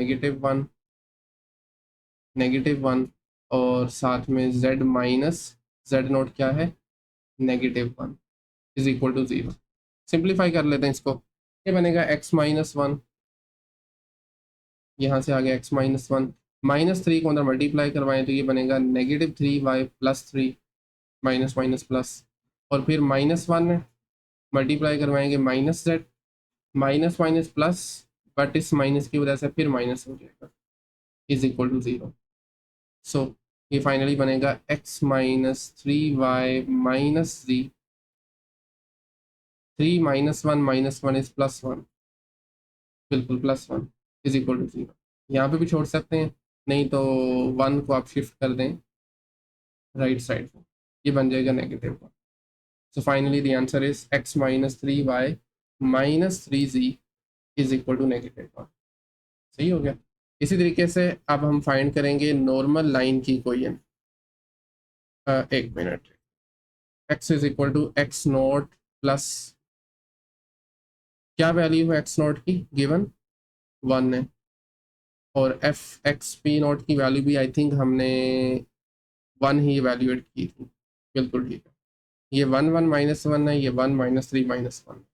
-1, और साथ में z माइनस जेड नॉट क्या है, -1 इज इक्वल टू 0। सिंप्लीफाई कर लेते हैं इसको, ये बनेगा x माइनस 1, यहाँ से आ गया x माइनस 1, -3 को अंदर मल्टीप्लाई करवाएं तो ये बनेगा -3y plus 3, minus minus plus, और फिर -1 मल्टीप्लाई करवाएंगे minus Z, minus minus plus, but इस माइनस की वजह से फिर माइनस हो जाएगा, इज इक्वल टू 0। सो ये फाइनली बनेगा x minus 3y minus z, 3 -1 is +1, बिल्कुल +1 इज इक्वल टू 0। यहाँ पे भी छोड़ सकते हैं, नहीं तो 1 को आप शिफ्ट कर दें राइट साइड में, ये बन जाएगा -1। So finally the answer is x minus 3y minus 3z is equal to -1। सही हो गया। इसी तरीके से अब हम फाइंड करेंगे नॉर्मल लाइन की इक्वेशन। एक minute, x is equal to x nought plus, क्या वैल्यू है x नॉट की, गिवन 1 है, और एफ एक्स पी नॉट की वैल्यू भी आई थिंक हमने 1 ही इवेल्यूएट की थी, बिल्कुल ठीक है, ये 1 1 -1 है, ये 1 -3 -1,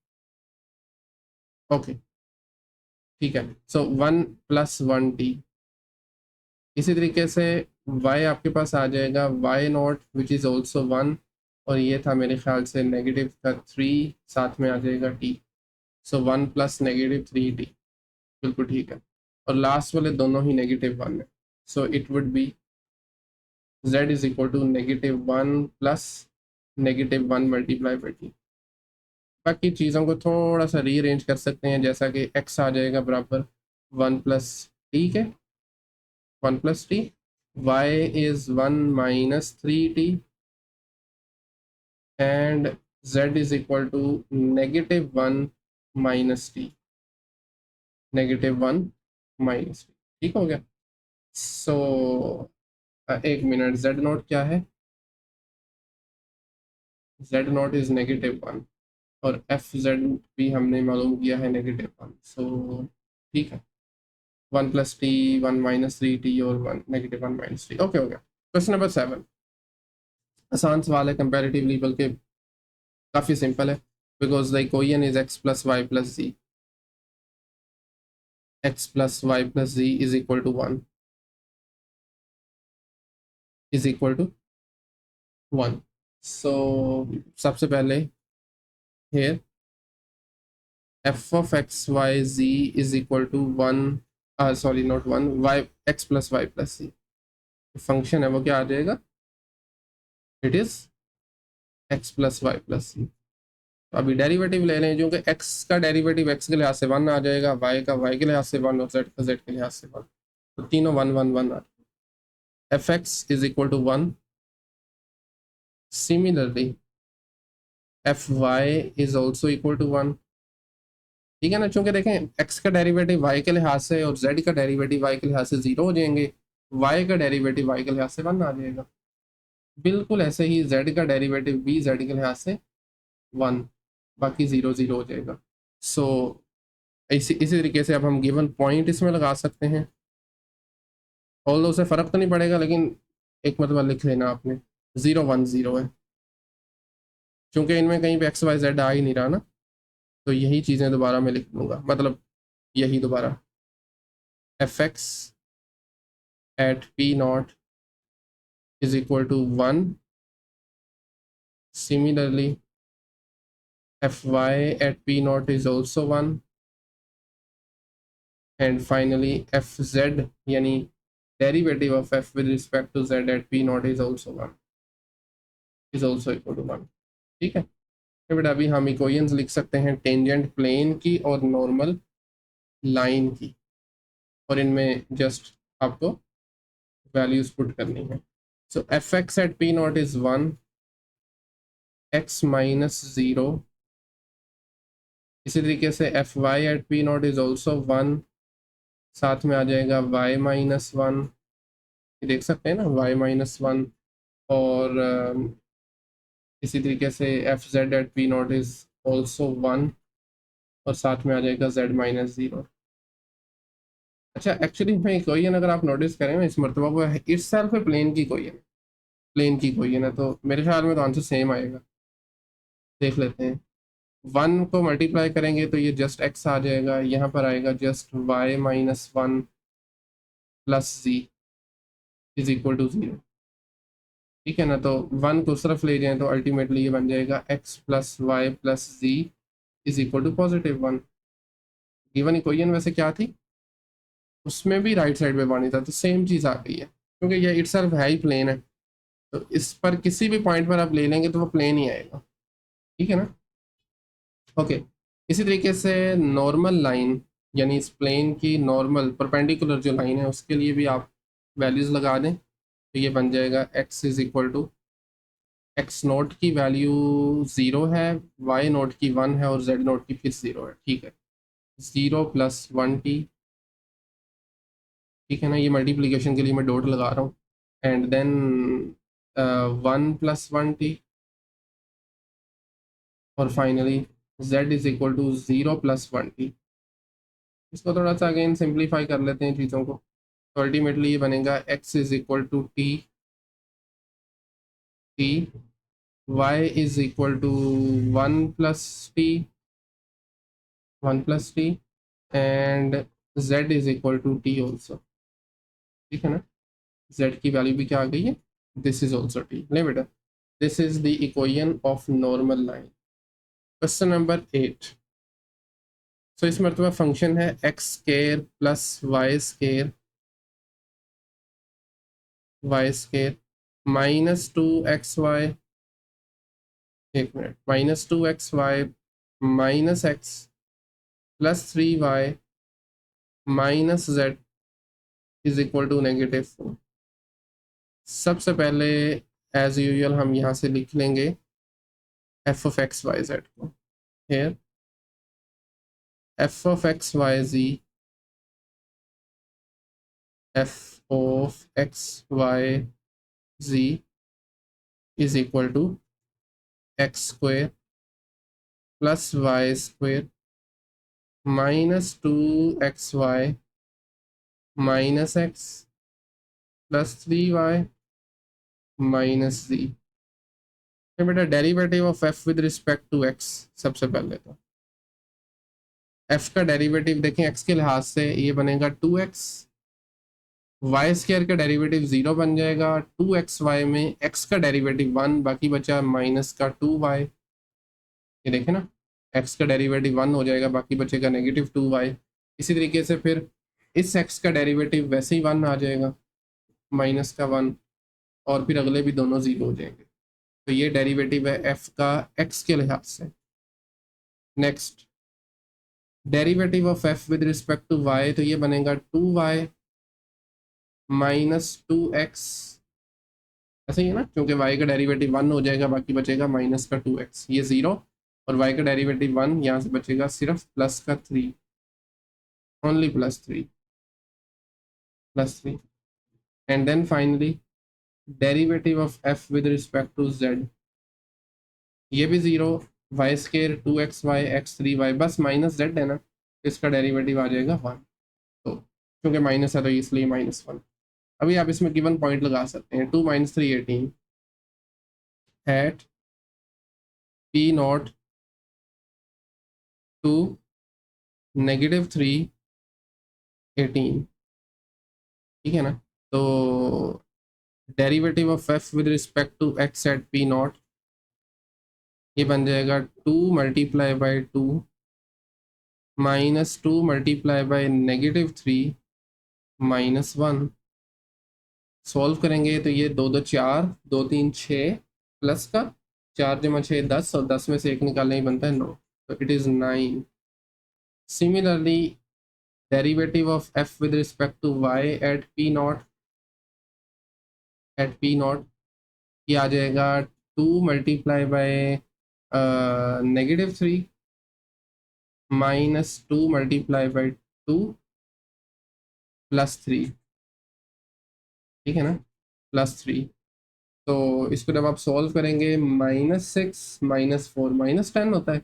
ओके ठीक है। सो 1 + 1t, इसी तरीके से y आपके पास आ जाएगा y not which is also 1, और ये था मेरे ख्याल से नेगेटिव का 3, साथ में आ जाएगा t, सो 1 + -3t, बिल्कुल ठीक है, और लास्ट वाले दोनों ही -1 है, so it would be z is equal to -1 + -1 multiply by t। बाकी चीज़ों को थोड़ा सा रीअरेंज कर सकते हैं, जैसा कि x आ जाएगा बराबर 1 + t के, 1 + t, y is 1 - 3t, and z is equal to -1 - t, -1 - t, ठीक हो गया। सो एक मिनट, z नॉट क्या है, z नॉट इज़ -1, और एफ जेड भी हमने मालूम किया है -1, सो ठीक है, 1 + t, 1 - 3t और 1 -1 - t, ओके हो गया। क्वेश्चन नंबर 7, आसान सवाल है कंपैरेटिवली, बल्कि काफ़ी सिंपल है, because the equation is x plus y plus z, x plus y plus z is equal to 1, is equal to 1। So सबसे पहले here f of x y z is equal to 1, sorry not 1, y x plus y plus z function है वो क्या आ जाएगा, it is x plus y plus c. तो अभी derivative ले लें, जो कि x का डेरिवेटिव x के लिहाज से 1 आ जाएगा, y का y के लिहाज से 1 और z का z के लिहाज से 1, तो तीनों 1 1 1 आ, f x is equal to 1। Similarly f y is also equal to 1, ठीक है ना, चूंकि देखें x का डेरिवेटिव y के लिहाज से और z का डेरिवेटिव y के लिहाज से 0 हो जाएंगे, y का डेरिवेटिव y के लिहाज से 1 आ जाएगा। बिल्कुल ऐसे ही z का डेरिवेटिव भी z के लिहाज से 1, बाकी 0 0 हो जाएगा। सो इसी तरीके से अब हम गिवन पॉइंट इसमें लगा सकते हैं, ऑल उससे फ़र्क तो नहीं पड़ेगा, लेकिन एक मतलब लिख लेना आपने 0 1 0 है, क्योंकि इनमें कहीं पे एक्स वाई जेड आ ही नहीं रहा ना, तो यही चीज़ें दोबारा मैं लिख दूंगा, मतलब यही दोबारा f x at P nought is equal to 1. Similarly, fy at p naught is also 1. And finally, fz यानी derivative of f with respect to z at p naught is also 1, is also equal to 1। ठीक है, तो बेटा अभी हम equations लिख सकते हैं टेंजेंट प्लेन की और नॉर्मल लाइन की, और इनमें जस्ट आपको वैल्यूज पुट करनी है। So f x at P not is 1, x minus 0। इसी तरीके से f Y at P not is also 1, साथ में आ जाएगा y माइनस 1, देख सकते हैं ना y माइनस 1। और इसी तरीके से f Z at P not is also 1, और साथ में आ जाएगा z माइनस 0। अच्छा एक्चुअली मैं इक्वेशन अगर आप नोटिस करें ना, इस मरतबा वो इस सेल्फ है प्लेन की इक्वेशन, प्लेन की इक्वेशन है, तो मेरे ख्याल में तो आंसर सेम आएगा। देख लेते हैं, 1 को मल्टीप्लाई करेंगे तो ये जस्ट x आ जाएगा, यहाँ पर आएगा just y minus 1 plus z is equal to 0। ठीक है ना, तो 1 को उस तरफ ले जाएं तो अल्टीमेटली ये बन जाएगा x plus y plus z is equal to positive 1। Given equation वैसे क्या थी, उसमें भी राइट साइड पे पानी था, तो सेम चीज़ आ गई है, क्योंकि ये इटसेल्फ है ही प्लेन है, तो इस पर किसी भी पॉइंट पर आप ले लेंगे तो वो प्लेन ही आएगा। ठीक है ना, ओके। इसी तरीके से नॉर्मल लाइन, यानी इस प्लेन की नॉर्मल परपेंडिकुलर जो लाइन है उसके लिए भी आप वैल्यूज़ लगा दें, तो ये बन जाएगा x is equal to x nought की वैल्यू 0 है, वाई नोट की 1 है, और जेड नोट की फिर 0 है। ठीक है, 0 प्लस 1t, ठीक है ना, ये मल्टीप्लिकेशन के लिए मैं डॉट लगा रहा हूँ, एंड देन 1 प्लस 1t, और finally z is equal to 0 plus 1t। इसको थोड़ा सा अगेन सिंप्लीफाई कर लेते हैं चीज़ों को, तो अल्टीमेटली ये बनेगा x is equal to t, y is equal to 1 plus t, 1 plus t, and z is equal to t also. ठीक है ना, z की वैल्यू भी क्या आ गई है, दिस इज ऑल्सो t। नहीं बेटा, this is the equation of normal line. Question number 8। So इस मरतबा फंक्शन है x square plus y square minus 2xy, एक मिनट, minus 2xy minus x plus 3y minus z is equal to -4। सबसे पहले as usual हम यहाँ से लिख लेंगे f of x y z को, here f of x y z, f of x y z is equal to x square plus y square minus 2xy minus x plus 3y minus z। बेटा derivative of f with respect to x, सबसे पहले तो F का derivative देखें x के लिहाज से ये बनेगा 2x, वाई स्क्वायर का डेरिवेटिव 0 बन जाएगा, 2xy में एक्स का डेरिवेटिव 1, बाकी बचा माइनस का 2y। ये देखें ना, एक्स का डेरिवेटिव 1 हो जाएगा, बाकी बचेगा -2y। इसी तरीके से फिर इस एक्स का डेरिवेटिव वैसे ही 1 आ जाएगा, माइनस का 1, और फिर अगले भी दोनों 0 हो जाएंगे। तो ये डेरिवेटिव है एफ का एक्स के लिहाज से। Next derivative of f with respect to y, तो ये बनेगा 2y -2x, ऐसे ही है ना, क्योंकि y का डेरिवेटिव 1 हो जाएगा, बाकी बचेगा माइनस का 2x, ये 0, और y का डेरिवेटिव 1, यहाँ से बचेगा सिर्फ प्लस का 3, only +3 and then finally derivative of f with respect to z, ये भी 0, वाई स्केयर 2xy x3y, बस माइनस z है ना, इसका डेरिवेटिव आ जाएगा 1, तो क्योंकि माइनस है तो इसलिए -1। अभी आप इसमें गिवन पॉइंट लगा सकते हैं, 2 - 3 18 एट P0 टू -3 18, ठीक है ना। तो derivative of f with respect to x at P0, ये बन जाएगा 2 × 2 -2 × -3 -1। सॉल्व करेंगे तो ये 2 2 4, 2 3 6, प्लस का 4 × 6 10, और 10 में से 1 निकालना ही बनता है 9, तो it is 9। Similarly derivative of f with respect to y at P0, ये आ जाएगा 2 × -3 -2 × 2 +3, ठीक है ना, +3। तो इसको जब आप सॉल्व करेंगे -6 -4 -10 होता है,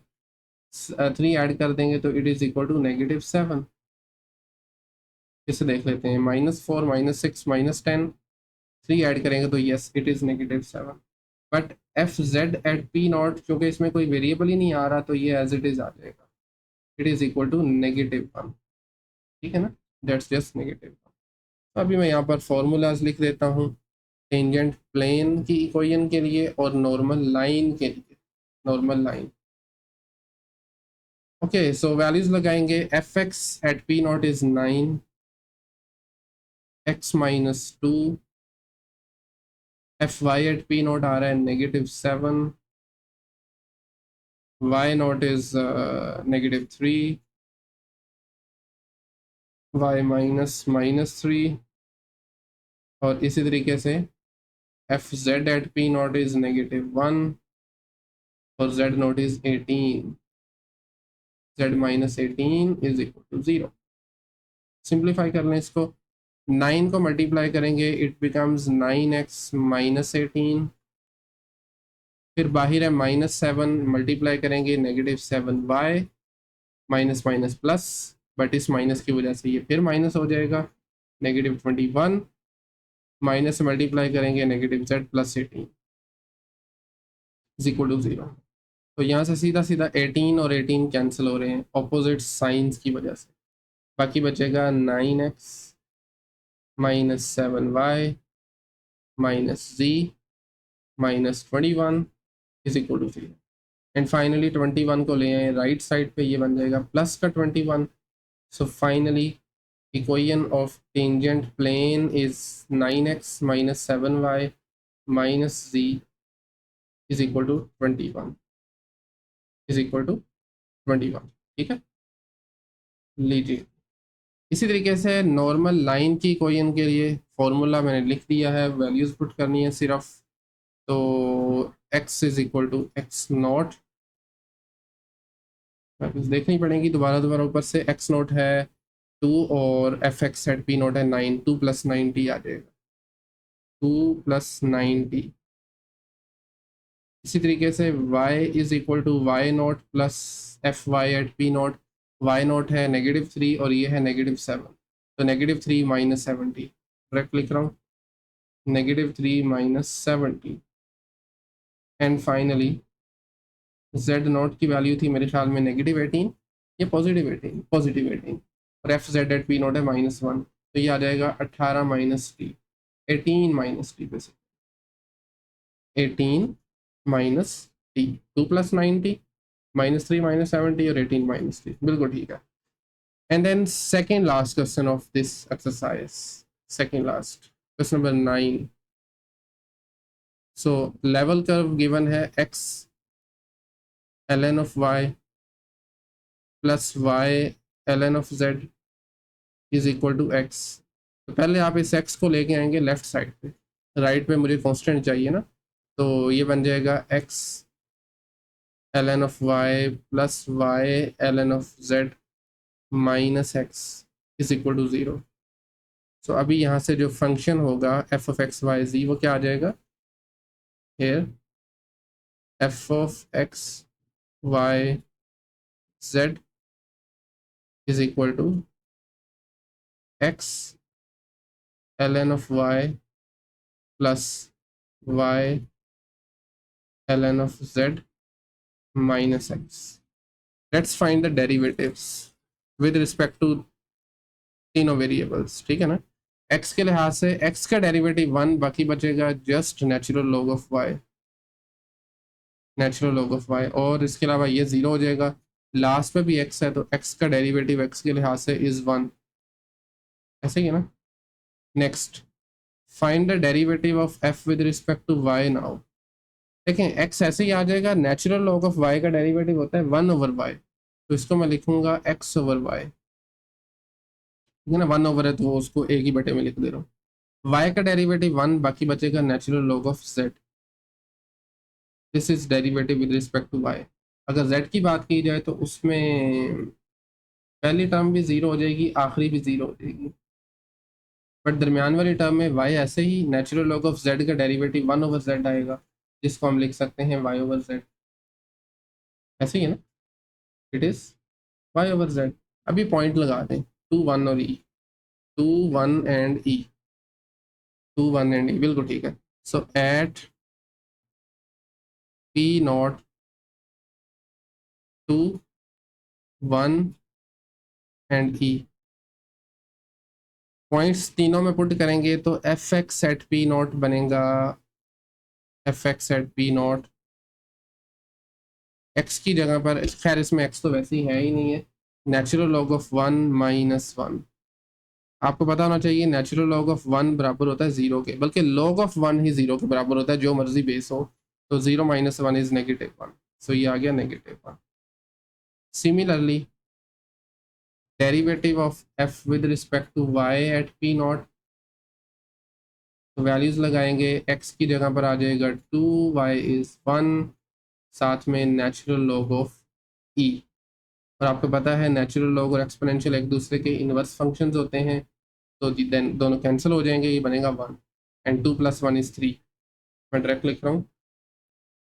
3 ऐड कर देंगे तो इट इज़ इक्वल टू -7। इसे देख लेते हैं, -4 -6 -10, 3 ऐड करेंगे तो yes it is -7। But f Z at P0, क्योंकि इसमें कोई वेरिएबल ही नहीं आ रहा, तो ये एज इट इज़ आ जाएगा, इट इज़ इक्वल टू -1, ठीक है ना, दैट्स जस्ट -1। तो अभी मैं यहाँ पर फॉर्मूलाज लिख देता हूँ, टेंजेंट प्लेन की इक्वेशन के लिए और नॉर्मल लाइन के लिए, normal line. Okay, so values लगाएंगे, f x at P0 is 9, x -2, f Y at P0 आ रहा है -7, y0 इज -3, y -3, और इसी तरीके से f Z at P0 is -1 और z0 is 18, z -18 is equal to 0। Simplify कर लें इसको, 9 को मल्टीप्लाई करेंगे इट बिकम्स 9x -18, फिर बाहर है -7, मल्टीप्लाई करेंगे -7y, minus minus plus, but इस माइनस की वजह से ये फिर माइनस हो जाएगा, -21, माइनस से मल्टीप्लाई करेंगे -z +18 इज इक्वल टू 0। तो यहाँ से सीधा सीधा 18 और 18 कैंसिल हो रहे हैं ऑपोजिट साइंस की वजह से, बाकी बचेगा 9x -7y -z -21 is equal to 0। And finally 21 को ले आए राइट साइड पे, ये बन जाएगा प्लस का 21। So finally equation of tangent plane is 9x -7y z is equal to 21, is equal to 21, ठीक है। लीजिए, इसी तरीके से नॉर्मल लाइन की इक्वेशन के लिए फॉर्मूला मैंने लिख दिया है, वैल्यूज पुट करनी है सिर्फ। तो x is equal to x0, values देखनी पड़ेगी दोबारा ऊपर से, x0 है 2 और एफ एक्स एट P0 है 9, 2 + 90 आ जाएगा, 2 + 90। इसी तरीके से y is equal to y0 plus f Y at P0, y0 है -3 और ये है -7, तो -3 - 70, करेक्ट लिख रहा हूँ, -3 - 70। एंड फाइनली जेड नॉट की वैल्यू थी मेरे ख्याल में -18 या पॉजिटिव 18 और f Z at P not है -1, तो ये आ जाएगा 18 माइनस टी, 18 माइनस टी पे से 18 माइनस टी, 2 + 90 -3 -70 और 18 माइनस टी, बिल्कुल ठीक है. And then second last question of this exercise, second last question number 9. So level curve given है x ln of y plus y ln of z is equal to x. तो पहले आप इस x को लेके आएंगे लेफ्ट साइड पे, right पे मुझे कांस्टेंट चाहिए ना, तो ये बन जाएगा x ln of y plus y ln of z minus x is equal to 0. So अभी यहाँ से जो फंक्शन होगा f of x y z वो क्या आ जाएगा, here f of x y z is equal to x ln of y plus y ln of z minus x. Let's find the derivatives with respect to तीनों variables, ठीक है ना. x के लिहाज से x का डेरिवेटिव 1, बाकी बचेगा just natural log of y, natural log of y, और इसके अलावा ये 0 हो जाएगा. लास्ट पे भी x है तो x का डेरिवेटिव x के लिहाज से इज 1, ऐसे ही है ना. Next find the derivative of f with respect to y now. देखें x ऐसे ही आ जाएगा, नेचुरल लॉग ऑफ y का डेरिवेटिव होता है 1/y, तो इसको मैं लिखूंगा x/y, ठीक है ना. 1 ओवर है तो उसको एक ही बटे में लिख दे रहा हूँ. y का डेरिवेटिव 1, बाकी बचेगा natural log of z. This is derivative with respect to y. अगर z की बात की जाए तो उसमें पहली टर्म भी 0 हो जाएगी, आखिरी भी 0 हो जाएगी, बट दरमियान वाली टर्म में y ऐसे ही नेचुरल लॉग ऑफ z का डेरिवेटिव 1/z आएगा, जिसको हम लिख सकते हैं y/z, ऐसे ही है ना. It is y/z. अभी पॉइंट लगा दें 2 1 और e, 2 1 and e, 2 1 and e, बिल्कुल ठीक है. So at p naught 2 1 and e, points तीनों में पुट करेंगे तो f x at P naught बनेगा, f x at P naught x की जगह पर, खैर इसमें एक्स तो वैसे ही है ही नहीं है, नेचुरल लॉग ऑफ 1 - 1. आपको पता होना चाहिए नेचुरल लॉग ऑफ 1 बराबर होता है 0 के, बल्कि लॉग ऑफ 1 ही 0 के बराबर होता है, जो मर्जी बेस हो. तो 0 - 1 इज -1, सो ये आ गया -1. Similarly derivative of f with respect to y at p naught, तो वैल्यूज लगाएंगे, x की जगह पर आ जाएगा 2, y इज 1, साथ में नेचुरल लॉग ऑफ e. और आपको पता है नेचुरल लॉग और एक्सपोनेंशियल एक दूसरे के इनवर्स फंक्शंस होते हैं, तो देन दोनों कैंसिल हो जाएंगे, ये बनेगा 1 एंड 2 + 1 इज 3. मैं डायरेक्ट लिख रहा हूँ,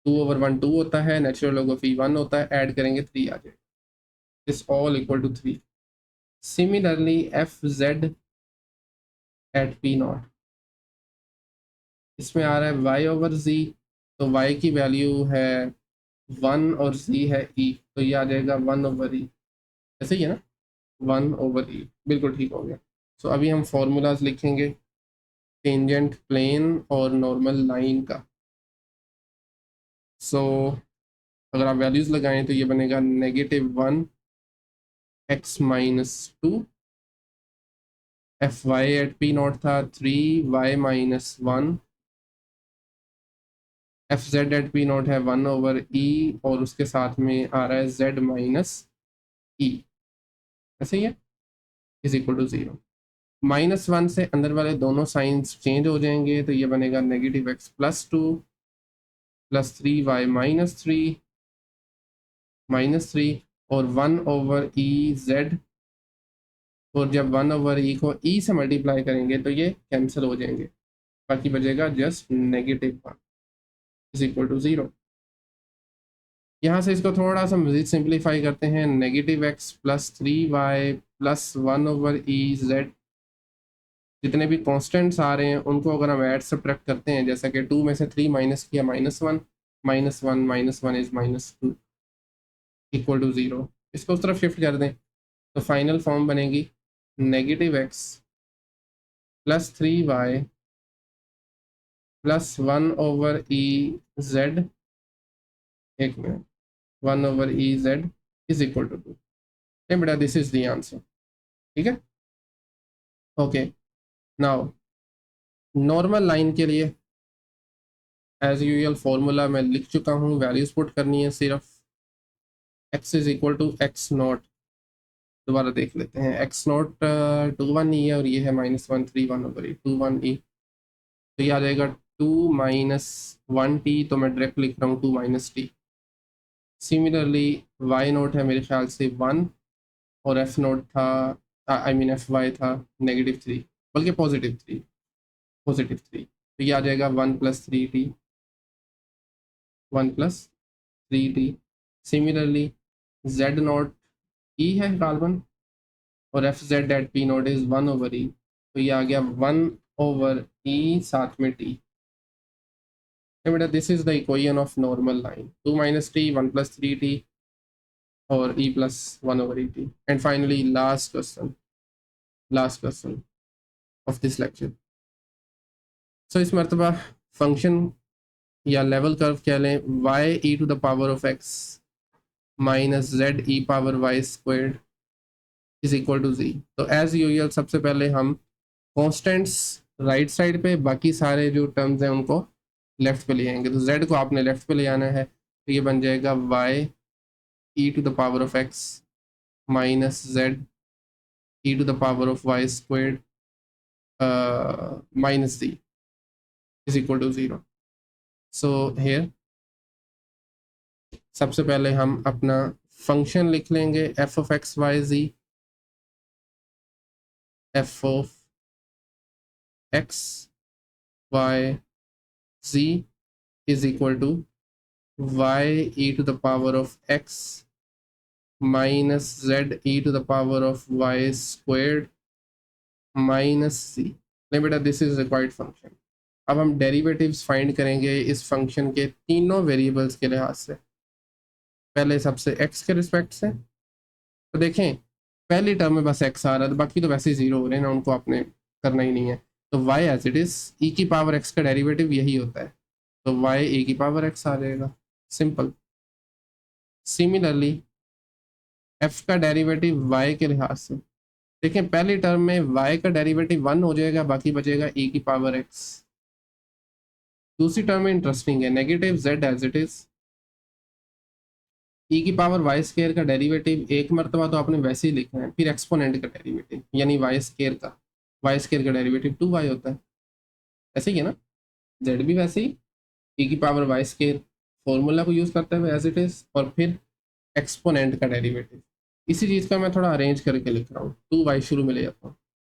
2/1 2 होता है, नेचुरल लॉग ऑफ e 1 होता है, ऐड करेंगे 3 आ जाएगा, is all equal to 3. Similarly F Z at P naught, इसमें आ रहा है y/z, तो y की वैल्यू है 1 और z है e, तो ये आ जाएगा 1/e, ऐसे ही है ना, 1/e, बिल्कुल ठीक हो गया. सो अभी हम फॉर्मूलाज लिखेंगे टेंजेंट प्लेन और नॉर्मल लाइन का. सो अगर आप वैल्यूज लगाएं तो ये बनेगा -1 x - 2, fy at P naught था 3y - 1, F Z at P not है 1/e, और उसके साथ में आ रहा है z - e, ऐसे ही है, इज इक्वल टू 0. -1 से अंदर वाले दोनों साइंस चेंज हो जाएंगे, तो ये बनेगा -x + 2 + 3y - 3 और 1/e z, और जब 1/e को e से मल्टीप्लाई करेंगे तो ये कैंसिल हो जाएंगे, बाकी बचेगा जस्ट -1 इज इक्वल टू 0. यहाँ से इसको थोड़ा सा मज़ीद सिंप्लीफाई करते हैं, -x + 3y + 1/e z, जितने भी कांस्टेंट्स आ रहे हैं उनको अगर हम ऐड सब्ट्रैक्ट करते हैं, जैसा कि 2 में से 3 माइनस किया -1, -1 इज -2 इक्वल टू 0। इसको उस तरफ शिफ्ट कर दें तो फाइनल फॉर्म बनेगी -x + 3y + 1/e z, एक मिनट, 1/e z is equal to 2। बेटा दिस इज द आंसर। ठीक है, ओके। नाउ नॉर्मल लाइन के लिए एज यूजुअल फॉर्मूला मैं लिख चुका हूँ, वैल्यूज पुट करनी है सिर्फ। x is equal to x0, दोबारा देख लेते हैं। x0 2 1e है और ये है -1 3 1/2 1e, तो ये आ जाएगा 2 - 1t, तो मैं डायरेक्ट लिख रहा हूँ 2 - t। सिमिलरली y0 है मेरे ख्याल से 1 और f0 था, आई मीन fy था -3, बल्कि +3, तो ये आ जाएगा 1 + 3t, 1 + 3t। Similarly z0 e है कार्बन और f(z)p0 इज 1/e, तो ये आ गया 1/e साथ में t। बेटा this is the equation of normal line, 2 - t 1 + 3t और e + 1/et। And finally last question of this lecture. So इस मरतबा फंक्शन या लेवल कर्व कह लें y e⁻x - z e⁻y² is equal to z। तो as usual सबसे पहले हम कॉन्स्टेंट्स राइट साइड पे, बाकी सारे जो टर्म्स हैं उनको लेफ्ट पे ले आएंगे। तो z को आपने लेफ्ट पे ले आना है, तो ये बन जाएगा y e⁻x - z e⁻y² -z is equal to 0। So here सबसे पहले हम अपना फंक्शन लिख लेंगे f(x, y, z), f(x, y, z) is equal to y e⁻x - z e⁻y² -c। नहीं बेटा दिस इज रिक्वायर्ड फंक्शन। अब हम डेरिवेटिव्स फाइंड करेंगे इस फंक्शन के तीनों वेरिएबल्स के लिहाज से। पहले सबसे x के रिस्पेक्ट से, तो देखें पहली टर्म में बस x आ रहा है, तो बाकी तो वैसे ही 0 हो रहे हैं ना, उनको आपने करना ही नहीं है। तो y as it is e⁻x का डेरिवेटिव यही होता है, तो y e⁻x आ जाएगा, सिंपल। सिमिलरली f का डेरिवेटिव y के लिहाज से, देखें पहली टर्म में y का डेरिवेटिव 1 हो जाएगा, बाकी बचेगा e⁻x। दूसरी टर्म में इंटरेस्टिंग है, -z as it is e⁻y² का डेरिवेटिव एक मरतबा तो आपने वैसे ही लिखा है, फिर एक्सपोनेंट का डेरिवेटिव यानी y² का डेरिवेटिव 2y होता है, ऐसे ही है ना। z भी वैसे ही e⁻y² फॉर्मूला को यूज़ करते हुए एज इट इज, और फिर एक्सपोनेंट का डेरिवेटिव। इसी चीज़ का मैं थोड़ा अरेंज करके लिख रहा हूँ, 2y शुरू में ले जाता हूँ,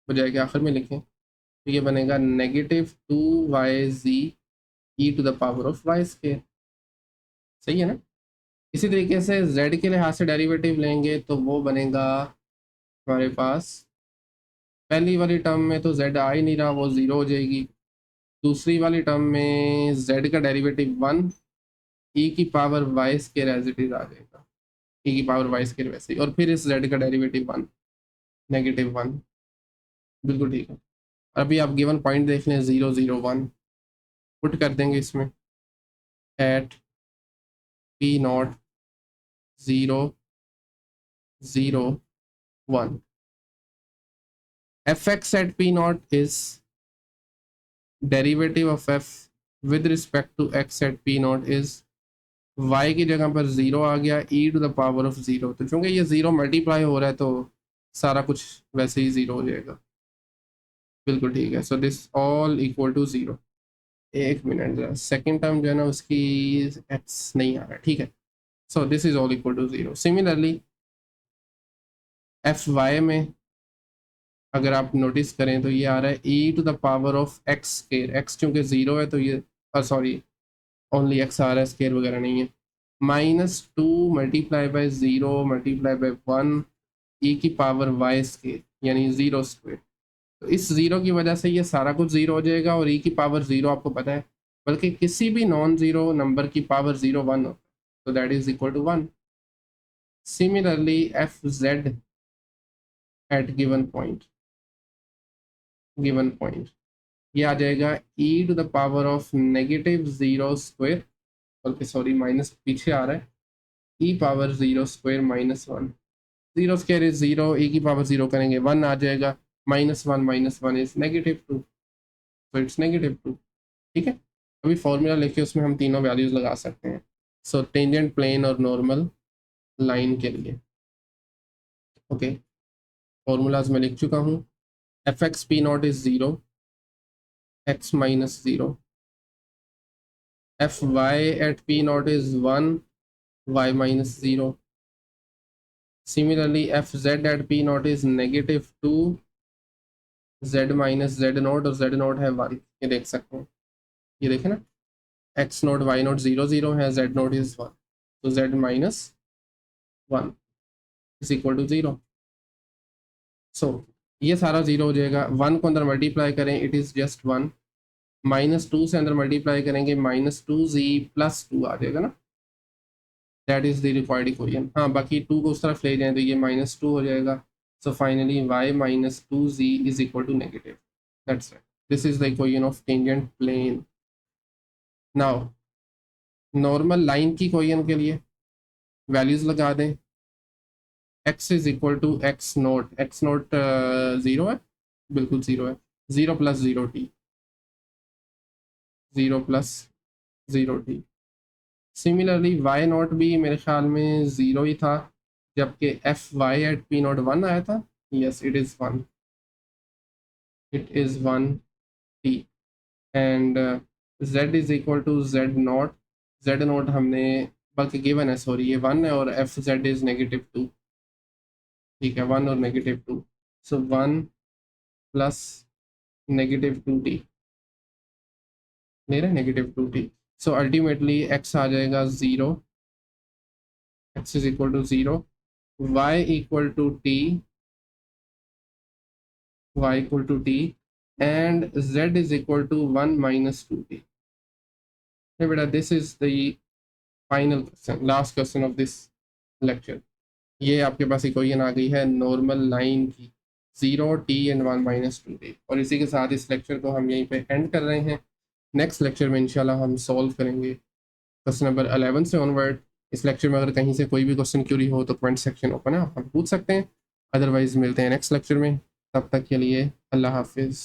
बजाय के आखिर में लिखें, तो ये बनेगा -2yz e⁻y²। सही है ना। इसी तरीके से z के लिहाज से डेरिवेटिव लेंगे तो वो बनेगा हमारे पास, पहली वाली टर्म में तो z आ ही नहीं रहा, वो 0 हो जाएगी। दूसरी वाली टर्म में z का derivative 1 e⁻y² as it is आ जाएगा, e⁻y² वैसे ही, और फिर इस z का डेरिवेटिव 1 -1, बिल्कुल ठीक है। अभी आप गिवन पॉइंट देख लें 0 0 1, पुट कर देंगे इसमें eight p0 0 0 1। fx at p0 is derivative of f with respect to x at p0 is y की जगह पर 0 आ गया e⁻0। तो चूंकि ये 0 मल्टीप्लाई हो रहा है तो सारा कुछ वैसे ही 0 हो जाएगा, बिल्कुल ठीक है। So this all equal to 0। एक मिनट जरा, सेकेंड टर्म जो है ना उसकी x नहीं आ रहा है, ठीक है। So this is all equal to 0। Similarly fy में अगर आप नोटिस करें तो ये आ रहा है e⁻x², x चूँकि 0 है तो ये, सॉरी ओनली x आ रहा है, स्केयर वगैरह नहीं है, -2 × 0 × 1 e⁻y² यानी 0²। तो इस 0 की वजह से ये सारा कुछ 0 हो जाएगा, और e⁻0 आपको पता है बल्कि किसी भी नॉन ज़ीरो नंबर की पावर 0 1 होता है, तो that is equal to 1। Similarly F Z at given point ये आ जाएगा e to the power of negative 0 square, बल्कि सॉरी माइनस पीछे आ रहा है, e power 0 square minus 1। 0 square is 0, e की पावर 0 करेंगे 1 आ जाएगा, माइनस वन इज -2, तो इट्स -2। ठीक है, अभी फॉर्मूला लेके उसमें हम तीनों वैल्यूज लगा सकते हैं। सो टेंजेंट प्लेन और नॉर्मल लाइन के लिए ओके, फॉर्मूलाज में लिख चुका हूँ। F x P not is 0, x minus 0, F Y at P not is 1, y minus 0। Similarly F Z at P not is -2, z minus Z naught, और z naught है 1, ये देख सकते हैं, ये देखें ना, x नॉट y नॉट 0 0 है, z नॉट इज 1, तो z minus 1 is equal to 0। So ये सारा 0 हो जाएगा, 1 को अंदर मल्टीप्लाई करें इट इज़ जस्ट 1, -2 से अंदर मल्टीप्लाई करेंगे -2z प्लस 2 आ जाएगा ना, that is the required equation. हाँ, बाकी 2 को उस तरफ ले जाएं तो ये -2 हो जाएगा। So finally y minus 2z is equal to negative, that's right, this is the equation of tangent plane. Now normal line की इक्वेशन के लिए वैल्यूज लगा दें, x is equal to x naught, X naught 0 है, बिल्कुल 0 है, 0 plus 0t, 0 plus 0t। Similarly Y naught भी मेरे ख्याल में 0 ही था, जबकि F Y at P naught 1 आया था, yes it is 1, it is 1t। And z is equal to Z naught हमने, बल्कि गिवन है सॉरी, ये 1 है, और एफ जेड इज़ -2, ठीक है, 1 और -2, सो 1 प्लस -2t, ले रहे -2t। सो अल्टीमेटली x आ जाएगा 0, x is equal to 0, y equal to t, y equal to t, and z is equal to 1 minus 2t। बेटा this is the final question, last question of this lecture. ये आपके पास equation आ गई है normal line की, 0t and 1 minus 2t। और इसी के साथ इस लेक्चर को हम यहीं पे एंड कर रहे हैं। नेक्स्ट लेक्चर में इंशाल्लाह हम सॉल्व करेंगे क्वेश्चन नंबर 11 से ऑनवर्ड। इस लेक्चर में अगर कहीं से कोई भी क्वेश्चन क्यूरी हो तो कमेंट सेक्शन ओपन है, आप पूछ सकते हैं। अदरवाइज़ मिलते हैं नेक्स्ट लेक्चर में, तब तक के लिए अल्लाह हाफिज़।